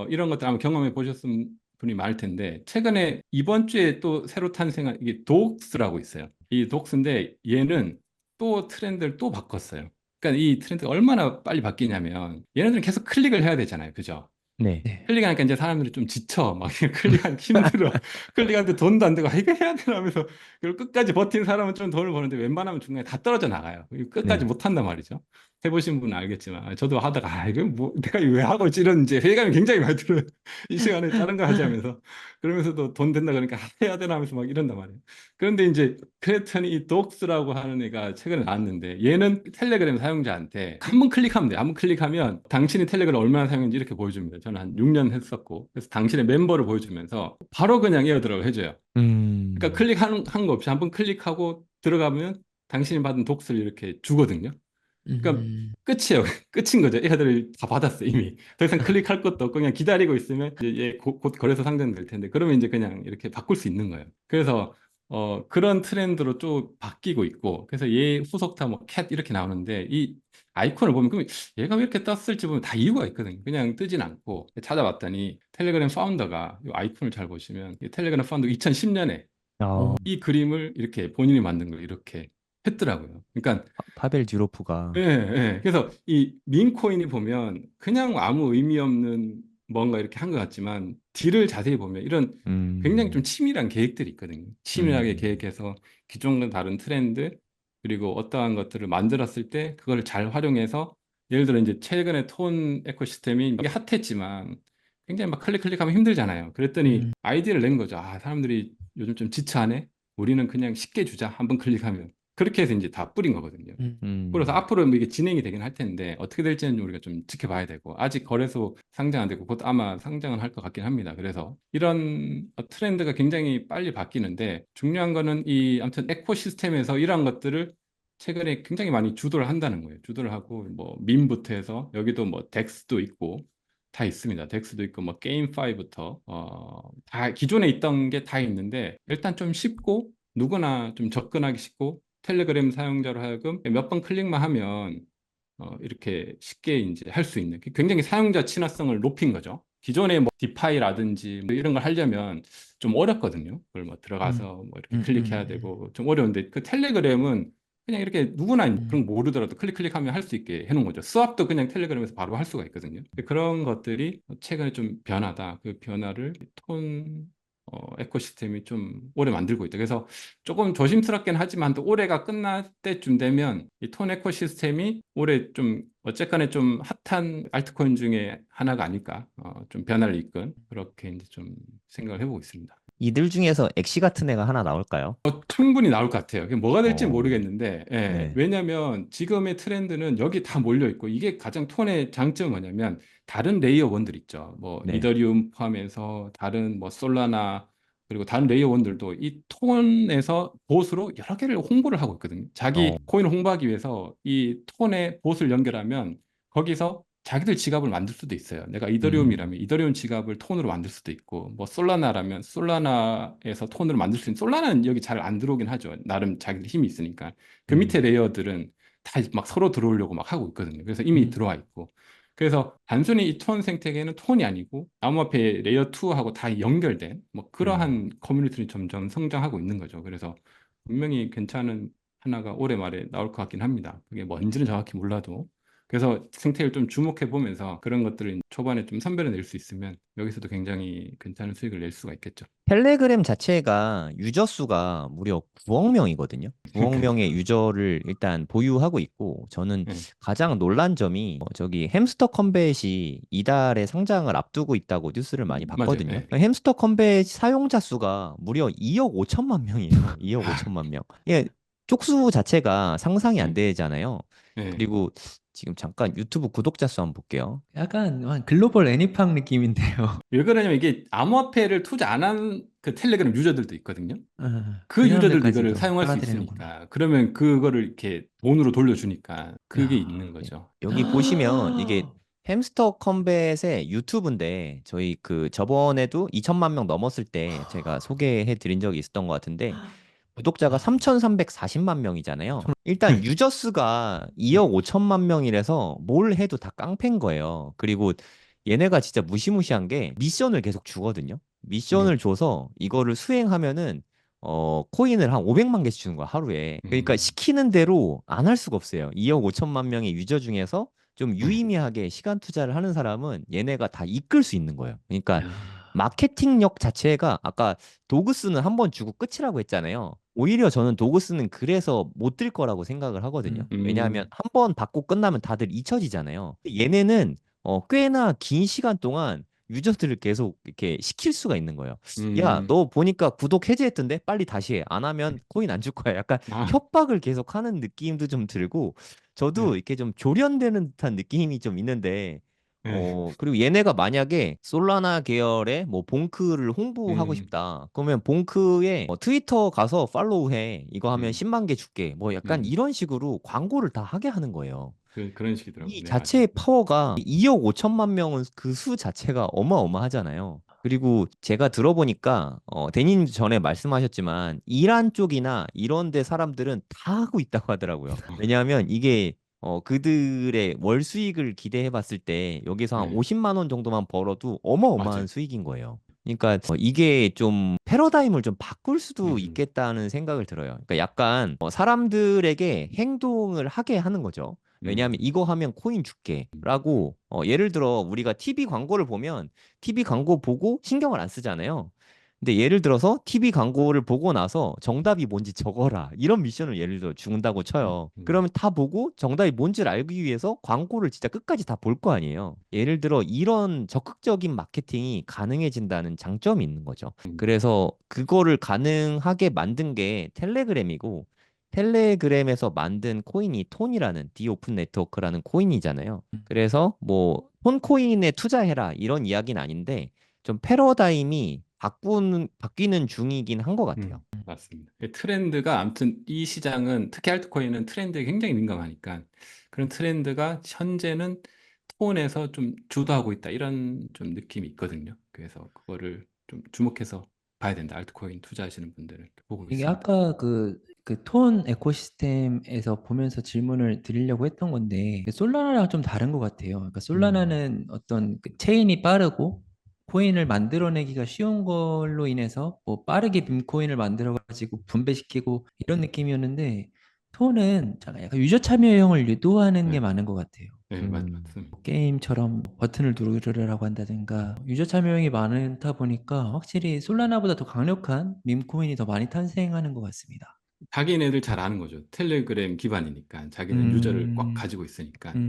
이런 것들 아마 경험해 보셨으면 분이 많을 텐데 최근에 이번 주에 또 새로 탄생한 이게 독스라고 있어요. 이 독스인데 얘는 또 트렌드를 또 바꿨어요. 그러니까 이 트렌드가 얼마나 빨리 바뀌냐면 얘네들은 계속 클릭을 해야 되잖아요. 그죠? 네. 네. 클릭하니까 이제 사람들이 좀 지쳐. 막 클릭하기 힘들어. 클릭하는데 돈도 안 되고, 아, 이거 해야 되나 하면서. 그리고 끝까지 버틴 사람은 좀 돈을 버는데 웬만하면 중간에 다 떨어져 나가요. 이거 끝까지 네. 못 한단 말이죠. 해보신 분은 알겠지만. 저도 하다가, 아, 이거 뭐, 내가 이거 왜 하고 있지? 이런 이제 회의감이 굉장히 많이 들어요. 이 시간에 다른 거 하자면서. 그러면서도 돈 된다 그러니까 아, 해야 되나 하면서 막 이런단 말이에요. 그런데 이제 그랬더니 이 독스라고 하는 애가 최근에 나왔는데 얘는 텔레그램 사용자한테 한 번 클릭하면 돼요. 한 번 클릭하면 당신이 텔레그램 얼마나 사용했는지 이렇게 보여줍니다. 저는 한 6년 했었고 그래서 당신의 멤버를 보여주면서 바로 그냥 에어드랍을 해줘요. 그러니까 음. 클릭하는 거 없이 한 번 클릭하고 들어가면 당신이 받은 독스를 이렇게 주거든요. 그러니까 음. 끝이에요. 끝인 거죠. 애들이 다 받았어요, 이미. 더 이상 클릭할 것도 없고 그냥 기다리고 있으면 이제 얘 곧 거래소 상장될 텐데 그러면 이제 그냥 이렇게 바꿀 수 있는 거예요. 그래서 그런 트렌드로 좀 바뀌고 있고 그래서 얘 후속타 뭐 캣 이렇게 나오는데 이 아이콘을 보면 그럼 얘가 왜 이렇게 떴을지 보면 다 이유가 있거든요. 그냥 뜨진 않고 찾아봤더니 텔레그램 파운더가 이 아이콘을 잘 보시면 이 텔레그램 파운더 2010년에 어. 이 그림을 이렇게 본인이 만든 걸 이렇게 했더라고요. 그러니까 파벨 듀로프가 예, 예. 그래서 이 민코인이 보면 그냥 아무 의미 없는 뭔가 이렇게 한 것 같지만 딜을 자세히 보면 이런 굉장히 좀 음. 치밀한 계획들이 있거든요. 치밀하게 음. 계획해서 기존과 다른 트렌드 그리고 어떠한 것들을 만들었을 때 그걸 잘 활용해서 예를 들어 이제 최근에 톤 에코시스템이 이게 핫했지만 굉장히 막 클릭하면 힘들잖아요. 그랬더니 아이디어를 낸 거죠. 아, 사람들이 요즘 좀 지쳐하네. 우리는 그냥 쉽게 주자. 한번 클릭하면. 그렇게 해서 이제 다 뿌린 거거든요. 그래서 음. 앞으로 뭐 이게 진행이 되긴 할 텐데 어떻게 될지는 우리가 좀 지켜봐야 되고 아직 거래소 상장 안 되고 곧 아마 상장은 할 것 같긴 합니다. 그래서 이런 트렌드가 굉장히 빨리 바뀌는데 중요한 거는 이 아무튼 에코시스템에서 이러한 것들을 최근에 굉장히 많이 주도를 한다는 거예요. 주도를 하고 뭐 밈부터 해서 여기도 뭐 덱스도 있고 다 있습니다. 덱스도 있고 뭐 게임파이부터 다 기존에 있던 게 다 있는데 일단 좀 쉽고 누구나 좀 접근하기 쉽고 텔레그램 사용자로 하여금 몇 번 클릭만 하면 이렇게 쉽게 이제 할 수 있는 굉장히 사용자 친화성을 높인 거죠. 기존에 뭐 디파이라든지 뭐 이런 걸 하려면 좀 어렵거든요. 그걸 뭐 들어가서 뭐 이렇게 클릭해야 되고 좀 어려운데 그 텔레그램은 그냥 이렇게 누구나 그런 거 모르더라도 클릭하면 할 수 있게 해놓은 거죠. 수업도 그냥 텔레그램에서 바로 할 수가 있거든요. 그런 것들이 최근에 좀 변하다. 그 변화를 톤 에코시스템이 좀 오래 만들고 있다. 그래서 조금 조심스럽긴 하지만 또 올해가 끝날 때쯤 되면 이 톤 에코시스템이 올해 좀 어쨌거나 좀 핫한 알트코인 중에 하나가 아닐까 좀 변화를 이끈 그렇게 이제 좀 생각을 해보고 있습니다. 이들 중에서 엑시 같은 애가 하나 나올까요? 충분히 나올 것 같아요. 그게 뭐가 될지 어, 모르겠는데, 예, 네. 왜냐하면 지금의 트렌드는 여기 다 몰려 있고 이게 가장 톤의 장점은 뭐냐면 다른 레이어 원들 있죠. 뭐 네. 이더리움 포함해서 다른 뭐 솔라나 그리고 다른 레이어 원들도 이 톤에서 봇으로 여러 개를 홍보를 하고 있거든요. 어, 자기 코인을 홍보하기 위해서 이 톤에 봇을 연결하면 거기서 자기들 지갑을 만들 수도 있어요. 내가 음, 이더리움이라면 이더리움 지갑을 톤으로 만들 수도 있고, 뭐 솔라나라면 솔라나에서 톤으로 만들 수 있는, 솔라나는 여기 잘 안 들어오긴 하죠. 나름 자기들 힘이 있으니까. 그 밑에 음, 레이어들은 다 막 서로 들어오려고 막 하고 있거든요. 그래서 이미 들어와 있고. 그래서 단순히 이 톤 생태계는 톤이 아니고 암호화폐 레이어 2하고 다 연결된 뭐 음. 그러한 커뮤니티를 점점 성장하고 있는 거죠. 그래서 분명히 괜찮은 하나가 올해 말에 나올 것 같긴 합니다. 그게 뭔지는 정확히 몰라도. 그래서 생태를 좀 주목해 보면서 그런 것들을 초반에 좀 선별해 낼 수 있으면 여기서도 굉장히 괜찮은 수익을 낼 수가 있겠죠. 텔레그램 자체가 유저 수가 무려 9억 명이거든요. 9억 명의 그러니까. 유저를 일단 보유하고 있고, 저는 네. 가장 놀란 점이 저기 햄스터 컴뱃이 이달에 상장을 앞두고 있다고 뉴스를 많이 맞아요. 봤거든요. 네. 햄스터 컴뱃 사용자 수가 무려 2억 5천만 명이에요. 2억 5천만 명. 예, 쪽수 자체가 상상이 안 네. 되잖아요. 네. 그리고 지금 잠깐 유튜브 구독자 수 한번 볼게요. 약간 글로벌 애니팡 느낌인데요. 왜 그러냐면 이게 암호화폐를 투자 안 한 그 텔레그램 유저들도 있거든요. 그 그 유저들도 이거를 사람들까지도 사용할 수 빨아들이는구나. 있으니까 그러면 그거를 이렇게 돈으로 돌려주니까 그게 있는 야. 예, 거죠. 여기 보시면 이게 햄스터 컴뱃의 유튜브인데 저희 그 저번에도 2천만 명 넘었을 때 제가 소개해 드린 적이 있었던 것 같은데 구독자가 와. 3,340만 명이잖아요. 일단 유저 수가 2억 5천만 명이라서 뭘 해도 다 깡패인 거예요. 그리고 얘네가 진짜 무시무시한 게 미션을 계속 주거든요. 네. 미션을 줘서 이거를 수행하면은 코인을 한 500만 개씩 주는 거야, 하루에. 그러니까 음. 시키는 대로 안 할 수가 없어요. 2억 5천만 명의 유저 중에서 좀 유의미하게 시간 투자를 하는 사람은 얘네가 다 이끌 수 있는 거예요. 그러니까 야. 마케팅력 자체가 아까 도그스는 한 번 주고 끝이라고 했잖아요. 오히려 저는 도그스는 그래서 못 들 거라고 생각을 하거든요. 왜냐하면 음. 한 번 받고 끝나면 다들 잊혀지잖아요. 얘네는 꽤나 긴 시간 동안 유저들을 계속 이렇게 시킬 수가 있는 거예요. 야, 음. 너 보니까 구독 해제했던데 빨리 다시 해. 안 하면 코인 안 줄 거야. 약간 아, 협박을 계속 하는 느낌도 좀 들고 저도 네. 이렇게 좀 조련되는 듯한 느낌이 좀 있는데 네. 그리고 얘네가 만약에 솔라나 계열의 뭐 봉크를 홍보하고 음. 싶다. 그러면 봉크에 트위터 가서 팔로우해. 이거 하면 음. 10만 개 줄게. 뭐 약간 음. 이런 식으로 광고를 다 하게 하는 거예요. 그런 식이더라고요. 이 네, 맞아요. 자체의 파워가 2억 5천만 명은 그 수 자체가 어마어마하잖아요. 그리고 제가 들어보니까 대님 전에 말씀하셨지만 이란 쪽이나 이런 데 사람들은 다 하고 있다고 하더라고요. 왜냐하면 이게 그들의 월 수익을 기대해 봤을 때 여기서 한 네, 50만 원 정도만 벌어도 어마어마한 맞아요. 수익인 거예요. 그러니까 이게 좀 패러다임을 좀 바꿀 수도 음. 있겠다는 생각을 들어요. 그러니까 약간 사람들에게 행동을 하게 하는 거죠. 왜냐하면 음. 이거 하면 코인 줄게 라고 예를 들어 우리가 TV 광고를 보면 TV 광고 보고 신경을 안 쓰잖아요. 근데 예를 들어서 TV 광고를 보고 나서 정답이 뭔지 적어라. 이런 미션을 예를 들어 준다고 쳐요. 그러면 다 보고 정답이 뭔지를 알기 위해서 광고를 진짜 끝까지 다 볼 거 아니에요. 예를 들어 이런 적극적인 마케팅이 가능해진다는 장점이 있는 거죠. 그래서 그거를 가능하게 만든 게 텔레그램이고, 텔레그램에서 만든 코인이 톤이라는 디오픈 네트워크라는 코인이잖아요. 그래서 뭐 톤 코인에 투자해라 이런 이야기는 아닌데 좀 패러다임이 바뀌는 중이긴 한 것 같아요. 맞습니다. 트렌드가 아무튼 이 시장은 특히 알트코인은 트렌드에 굉장히 민감하니까 그런 트렌드가 현재는 톤에서 좀 주도하고 있다 이런 좀 느낌이 있거든요. 그래서 그거를 좀 주목해서 봐야 된다. 알트코인 투자하시는 분들은 보고 이게 있습니다. 아까 그 톤 에코시스템에서 보면서 질문을 드리려고 했던 건데 솔라나랑 좀 다른 것 같아요. 그러니까 솔라나는 어떤 그 체인이 빠르고 코인을 만들어내기가 쉬운 걸로 인해서 뭐 빠르게 빔코인을 만들어가지고 분배시키고 이런 느낌이었는데 톤은 약간 유저 참여형을 유도하는 게 네, 많은 것 같아요. 네, 음, 맞습니다. 게임처럼 버튼을 누르라고 한다든가 유저 참여형이 많다 보니까 확실히 솔라나보다 더 강력한 밈코인이 더 많이 탄생하는 것 같습니다. 자기네들 잘 아는 거죠. 텔레그램 기반이니까 자기는 유저를 꽉 음, 가지고 있으니까 그걸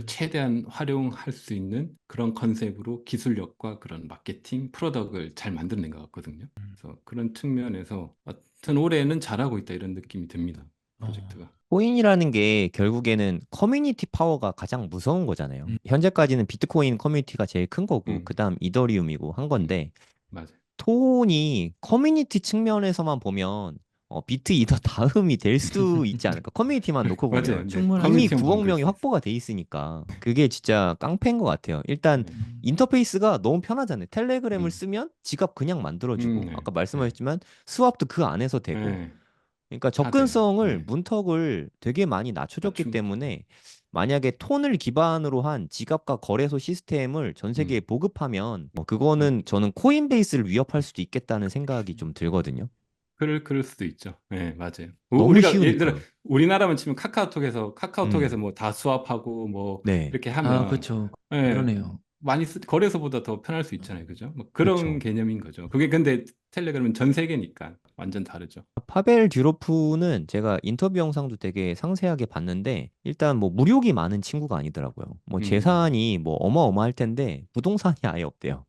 음, 최대한 활용할 수 있는 그런 컨셉으로 기술력과 그런 마케팅 프로덕트를 잘 만들어낸 것 같거든요. 그래서 그런 측면에서 하여튼 올해는 잘하고 있다 이런 느낌이 듭니다. 어, 프로젝트가. 코인이라는 게 결국에는 커뮤니티 파워가 가장 무서운 거잖아요. 음, 현재까지는 비트코인 커뮤니티가 제일 큰 거고, 음, 그다음 이더리움이고 한 음, 건데, 맞아요. 톤이 커뮤니티 측면에서만 보면 비트 이더 다음이 될 수도 있지 않을까? 커뮤니티만 놓고 맞아요. 보면 네. 이미 충분하죠. 커뮤니티만 보면 9억 그럴 명이 수 있어요. 확보가 돼 있으니까 그게 진짜 깡패인 것 같아요. 일단 네. 인터페이스가 너무 편하잖아요. 텔레그램을 음, 쓰면 지갑 그냥 만들어주고 네, 아까 네, 말씀하셨지만 스왑도 그 안에서 되고, 네. 그러니까 다 돼요. 접근성을 네. 문턱을 되게 많이 낮춰줬기 맞춤. 때문에 만약에 톤을 기반으로 한 지갑과 거래소 시스템을 전 세계에 음, 보급하면 음. 그거는 저는 코인베이스를 위협할 수도 있겠다는 생각이 좀 들거든요. 그럴 수도 있죠. 네, 맞아요. 너무 우리가 예를 들어 쉬우니까. 우리나라만 치면 카카오톡에서 음, 뭐 다 수합하고 뭐 네, 이렇게 아, 하면 그렇죠. 예, 그러네요. 거래소보다 더 편할 수 있잖아요. 그죠? 뭐 그런 그쵸. 개념인 거죠. 그게 근데 텔레그램은 전 세계니까 완전 다르죠. 파벨 듀로프는 제가 인터뷰 영상도 되게 상세하게 봤는데 일단 뭐 무력이 많은 친구가 아니더라고요. 뭐 음. 재산이 뭐 어마어마할 텐데 부동산이 아예 없대요.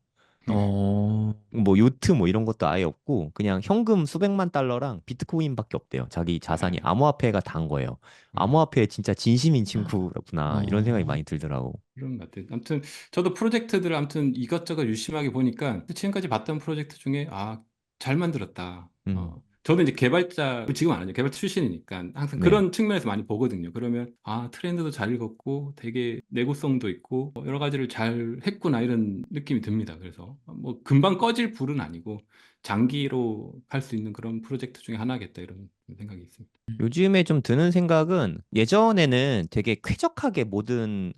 어, 뭐 요트 뭐 이런 것도 아예 없고 그냥 현금 수백만 달러랑 비트코인밖에 없대요. 자기 자산이 아, 암호화폐가 단 거예요. 음. 암호화폐에 진짜 진심인 친구구나 이런 생각이 어, 많이 들더라고. 그런 것 같아요. 아무튼 저도 프로젝트들 아무튼 이것저것 유심하게 보니까 지금까지 봤던 프로젝트 중에 잘 만들었다. 음, 저도 이제 개발자 지금 안 하죠. 개발자 출신이니까 항상 네. 그런 측면에서 많이 보거든요. 그러면 트렌드도 잘 읽었고 되게 내구성도 있고 여러 가지를 잘 했구나 이런 느낌이 듭니다. 그래서 뭐 금방 꺼질 불은 아니고 장기로 갈 수 있는 그런 프로젝트 중에 하나겠다 이런 생각이 있습니다. 요즘에 좀 드는 생각은 예전에는 되게 쾌적하게 모든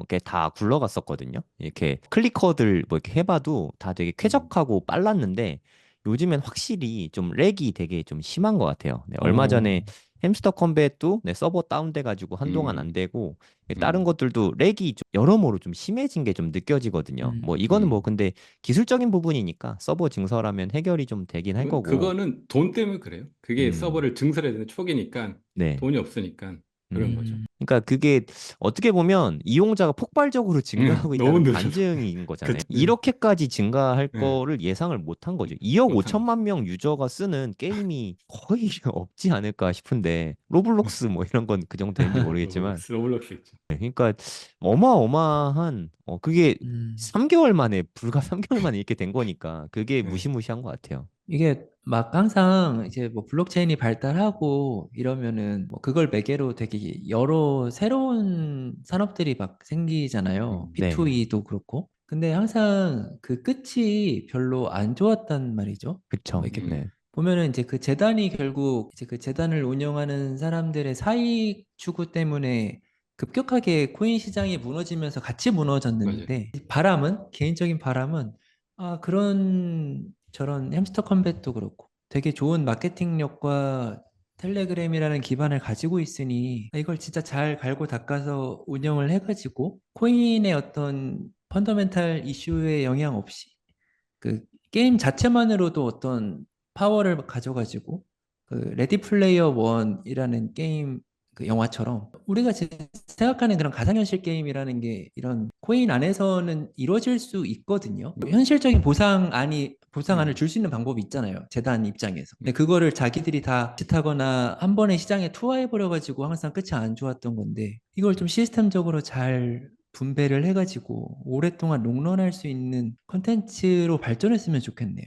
게 다 굴러갔었거든요. 이렇게 클리커들 뭐 이렇게 해봐도 다 되게 음. 쾌적하고 빨랐는데 요즘엔 확실히 좀 렉이 되게 좀 심한 것 같아요. 네, 얼마 어, 전에 햄스터 컴뱃도 네, 서버 다운돼가지고 한동안 안 음. 되고 다른 음. 것들도 렉이 좀 여러모로 좀 심해진 게 좀 느껴지거든요. 뭐 이거는 뭐 음. 근데 기술적인 부분이니까 서버 증설하면 해결이 좀 되긴 할 거고. 그거는 돈 때문에 그래요. 그게 음, 서버를 증설해야 되는 초기니까 네. 돈이 없으니까 그런 거죠. 그러니까 그게 어떻게 보면 이용자가 폭발적으로 증가하고 너무 있다는 늘려서. 반증인 거잖아요. 그치. 이렇게까지 증가할 예, 거를 예상을 못 한 거죠. 2억 못한 거죠. 5천만 명 유저가 쓰는 게임이 거의 없지 않을까 싶은데 로블록스 뭐 이런 건 그 정도 되는지 모르겠지만 로블록스 있죠. 그러니까 어마어마한 그게 음. 3개월 만에 불과 3개월 만에 이렇게 된 거니까 그게 예. 무시무시한 것 같아요. 이게 막 항상 이제 뭐 블록체인이 발달하고 이러면은 뭐 그걸 매개로 되게 여러 새로운 산업들이 막 생기잖아요. 네, B2E도 그렇고. 근데 항상 그 끝이 별로 안 좋았단 말이죠. 뭐 그쵸. 이렇게 네, 보면은 이제 그 재단이 결국 이제 그 재단을 운영하는 사람들의 사익 추구 때문에 급격하게 코인 시장이 무너지면서 같이 맞아요. 무너졌는데 바람은 개인적인 바람은 그런 저런 햄스터 컴뱃도 그렇고 되게 좋은 마케팅력과 텔레그램이라는 기반을 가지고 있으니 이걸 진짜 잘 갈고 닦아서 운영을 해가지고 코인의 어떤 펀더멘탈 이슈에 영향 없이 그 게임 자체만으로도 어떤 파워를 가져가지고 그 레디 플레이어 원이라는 게임 그 영화처럼 우리가 지금 생각하는 그런 가상현실 게임이라는 게 이런 코인 안에서는 이루어질 수 있거든요. 현실적인 보상안을 음. 줄 수 있는 방법이 있잖아요. 재단 입장에서. 근데 그거를 자기들이 다 짓하거나 한 번에 시장에 투하해버려가지고 항상 끝이 안 좋았던 건데 이걸 좀 시스템적으로 잘 분배를 해가지고 오랫동안 롱런할 수 있는 컨텐츠로 발전했으면 좋겠네요.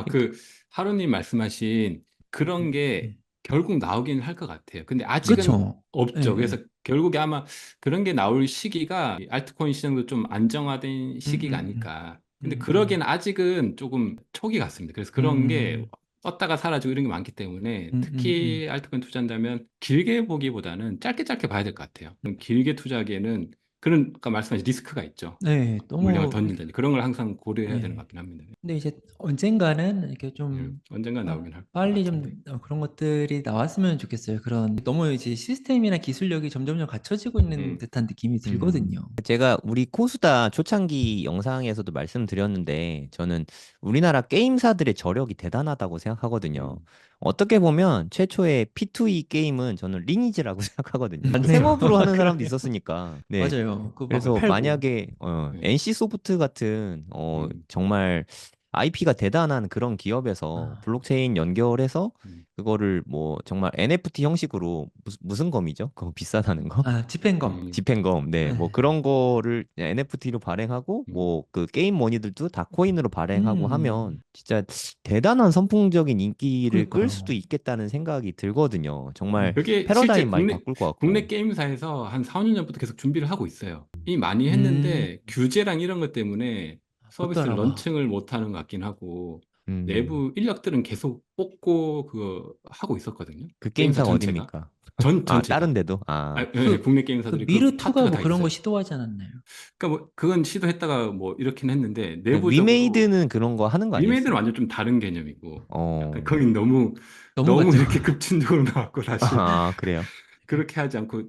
그 하루님 말씀하신 그런 게 음. 결국 나오긴 할 것 같아요. 근데 아직은 그쵸? 예, 없죠. 그래서 예. 결국에 아마 그런 게 나올 시기가 이 알트코인 시장도 좀 안정화된 음, 시기가 음, 음, 아닐까. 근데 음, 음, 그러기엔 아직은 조금 초기 같습니다. 그래서 그런 게 음, 떴다가 사라지고 이런 게 많기 때문에 음, 특히 알트코인 투자한다면 길게 보기보다는 짧게 짧게 봐야 될 것 같아요. 그럼 길게 투자하기에는 그런 아까 말씀하신 리스크가 있죠. 네, 물량을 너무, 던진다든지 그런 걸 항상 고려해야 되는 것 네. 같긴 합니다. 근데 이제 언젠가는 이렇게 좀 언젠가 나오긴 할 것 빨리 같은데. 좀 그런 것들이 나왔으면 좋겠어요. 그런 너무 이제 시스템이나 기술력이 점점점 갖춰지고 있는 음, 듯한 느낌이 음, 들거든요. 제가 우리 코수다 초창기 영상에서도 말씀드렸는데 저는 우리나라 게임사들의 저력이 대단하다고 생각하거든요. 음. 어떻게 보면 최초의 P2E 게임은 저는 리니지라고 생각하거든요. 맞네요. 생업으로 하는 사람도 그러네요. 있었으니까. 네. 맞아요. 그거 막 그래서 팔고. 만약에 네. NC 소프트 같은 음, 정말 IP가 대단한 그런 기업에서 아, 블록체인 연결해서 음, 그거를 뭐 정말 NFT 형식으로 무슨 검이죠? 그거 비싸다는 거? 집행검. 음, 집행검, 네, 뭐 네. 그런 거를 NFT로 발행하고, 음. 뭐 그 게임 머니들도 다 코인으로 발행하고 하면 음, 진짜 대단한 선풍적인 인기를 끌 수도 그러니까요. 있겠다는 생각이 들거든요. 정말 그게 실제 패러다임 많이 바꿀 것 국내 같고. 게임사에서 한 4, 5년 전부터 계속 준비를 하고 있어요. 이미 많이 음, 했는데 규제랑 이런 것 때문에 못 서비스를 따라와. 런칭을 못 하는 것 같긴 하고 음, 내부 인력들은 계속 뽑고 그거 하고 있었거든요. 그 게임사 게임사가 전체가. 어딥니까? 다른 전체가. 데도? 네, 그, 국내 그 게임사들이 그 미르2가 파트가 뭐 다 그런 거 있어요. 시도하지 않았나요? 그러니까 뭐 그건 시도했다가 뭐 이렇긴 했는데 내부적으로 위메이드는 그런 거 하는 거 리메이드는 아니었어요? 완전 좀 다른 개념이고 약간 어, 거긴 너무 너무 넘어갔죠. 이렇게 급진적으로 나왔고 사실 아, 그래요? 그렇게 하지 않고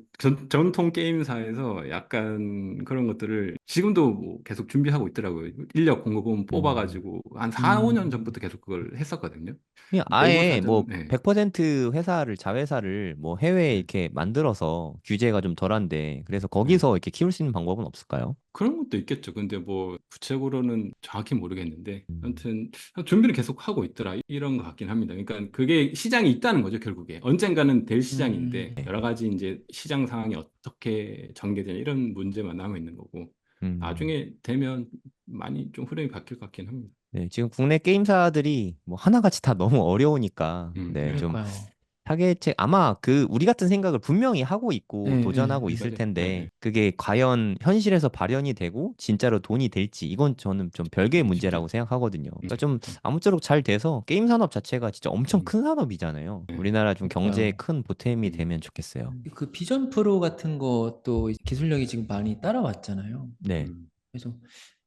전통 게임사에서 약간 그런 것들을 지금도 뭐 계속 준비하고 있더라고요. 인력 공급 음. 뽑아가지고 한 4, 5년 음, 전부터 계속 그걸 했었거든요. 그냥 아예 내부사전, 뭐 네. 100% 회사를 자회사를 뭐 해외에 네. 이렇게 만들어서 규제가 좀 덜한데 그래서 네. 거기서 이렇게 키울 수 있는 방법은 없을까요? 그런 것도 있겠죠. 근데 뭐 구체적으로는 정확히 모르겠는데 음. 아무튼 준비를 계속 하고 있더라 이런 것 같긴 합니다. 그러니까 그게 시장이 있다는 거죠, 결국에. 언젠가는 될 시장인데 네. 여러 가지 이제 시장 상황이 어떻게 전개되냐 이런 문제만 남아 있는 거고 음. 나중에 되면 많이 좀 흐름이 바뀔 것 같긴 합니다. 네, 지금 국내 게임사들이 뭐 하나같이 다 너무 어려우니까 네, 네. 좀 그러니까요. 타겟책 아마 그 우리 같은 생각을 분명히 하고 예, 있고 예, 도전하고 예. 있을 맞아요. 네. 텐데 그게 과연 현실에서 발현이 되고 진짜로 돈이 될지 이건 저는 좀 별개의 쉽지. 문제라고 생각하거든요. 그러니까 좀 음, 아무쪼록 잘 돼서 게임 산업 자체가 진짜 엄청 음, 큰 산업이잖아요. 네. 우리나라 좀 경제에 그러니까요. 큰 보탬이 음, 되면 좋겠어요. 그 비전 프로 같은 것도 기술력이 지금 많이 따라왔잖아요. 네. 음. 그래서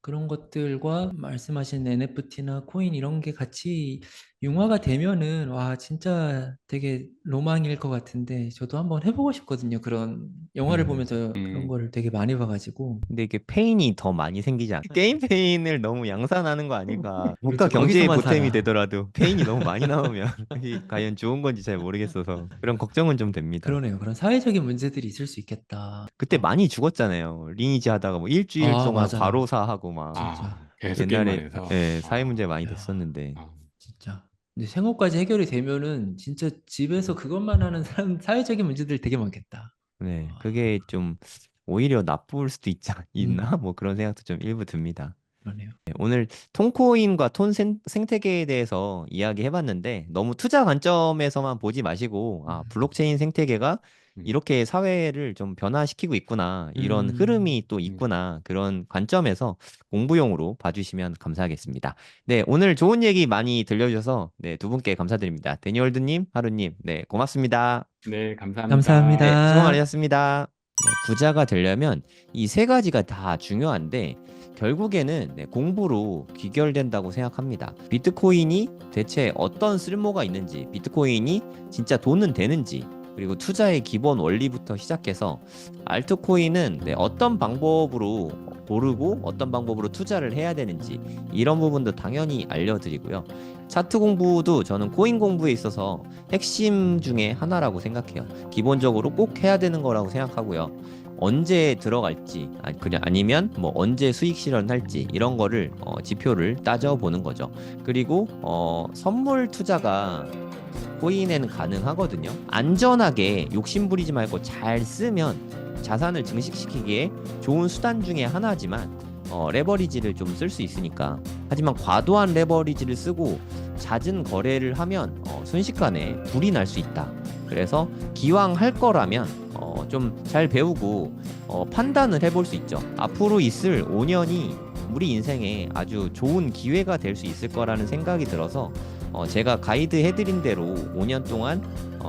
그런 것들과 말씀하신 NFT나 코인 이런 게 같이 융화가 되면은 와 진짜 되게 로망일 것 같은데 저도 한번 해보고 싶거든요. 그런 영화를 음. 보면서 그런 음. 거를 되게 많이 봐가지고 근데 이게 페인이 더 많이 생기지 않 게임 페인을 너무 양산하는 거 아닐까. 국가 그렇죠. 경제에 거기서만 보탬이 살아. 되더라도 페인이 너무 많이 나오면 이게 과연 좋은 건지 잘 모르겠어서 그런 걱정은 좀 됩니다. 그러네요. 그런 사회적인 문제들이 있을 수 있겠다. 그때 많이 죽었잖아요. 리니지 하다가 뭐 일주일 아, 동안 맞아요. 과로사하고 막 진짜. 계속 게임만 옛날에 해서. 사회 문제 많이 야, 됐었는데. 진짜. 근데 생업까지 해결이 되면은 진짜 집에서 그것만 하는 사람 사회적인 문제들 되게 많겠다. 네, 아, 그게 좀 오히려 나쁠 수도 있나? 음, 뭐 그런 생각도 좀 일부 듭니다. 그러네요. 네, 오늘 톤코인과 톤 생태계에 대해서 이야기해봤는데 너무 투자 관점에서만 보지 마시고 음, 블록체인 생태계가 음, 이렇게 사회를 좀 변화시키고 있구나 이런 음, 흐름이 또 음. 있구나 그런 관점에서 공부용으로 봐주시면 감사하겠습니다. 네, 오늘 좋은 얘기 많이 들려주셔서 네, 두 분께 감사드립니다. 데니월드님, 하루님, 네, 고맙습니다. 네, 감사합니다. 네, 수고 감사합니다. 많으셨습니다. 네, 부자가 되려면 이 세 가지가 다 중요한데 결국에는 네, 공부로 귀결된다고 생각합니다. 비트코인이 대체 어떤 쓸모가 있는지, 비트코인이 진짜 돈은 되는지, 그리고 투자의 기본 원리부터 시작해서 알트코인은 네, 어떤 방법으로 고르고 어떤 방법으로 투자를 해야 되는지 이런 부분도 당연히 알려드리고요. 차트 공부도 저는 코인 공부에 있어서 핵심 중에 하나라고 생각해요. 기본적으로 꼭 해야 되는 거라고 생각하고요. 언제 들어갈지 아니면 뭐 언제 수익 실현할지 이런 거를 지표를 따져보는 거죠. 그리고 선물 투자가 코인에는 가능하거든요. 안전하게 욕심부리지 말고 잘 쓰면 자산을 증식시키기에 좋은 수단 중에 하나지만 레버리지를 좀 쓸 수 있으니까. 하지만 과도한 레버리지를 쓰고 잦은 거래를 하면 순식간에 불이 날 수 있다. 그래서 기왕 할 거라면 좀 잘 배우고 판단을 해볼 수 있죠. 앞으로 있을 5년이 우리 인생에 아주 좋은 기회가 될 수 있을 거라는 생각이 들어서 제가 가이드 해드린 대로 5년 동안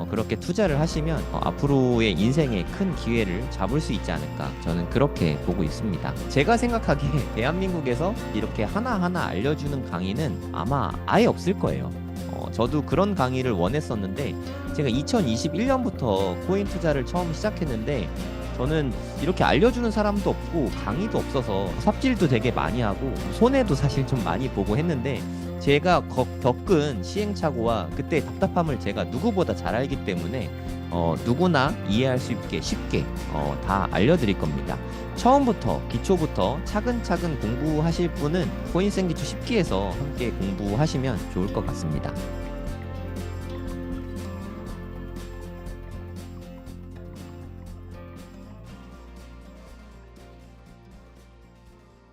그렇게 투자를 하시면 앞으로의 인생에 큰 기회를 잡을 수 있지 않을까, 저는 그렇게 보고 있습니다. 제가 생각하기에 대한민국에서 이렇게 하나하나 알려주는 강의는 아마 아예 없을 거예요. 저도 그런 강의를 원했었는데 제가 2021년부터 코인 투자를 처음 시작했는데 저는 이렇게 알려주는 사람도 없고 강의도 없어서 삽질도 되게 많이 하고 손해도 사실 좀 많이 보고 했는데, 제가 겪은 시행착오와 그때 답답함을 제가 누구보다 잘 알기 때문에 누구나 이해할 수 있게 쉽게 다 알려드릴 겁니다. 처음부터 기초부터 차근차근 공부하실 분은 코인생기초 10기에서 함께 공부하시면 좋을 것 같습니다.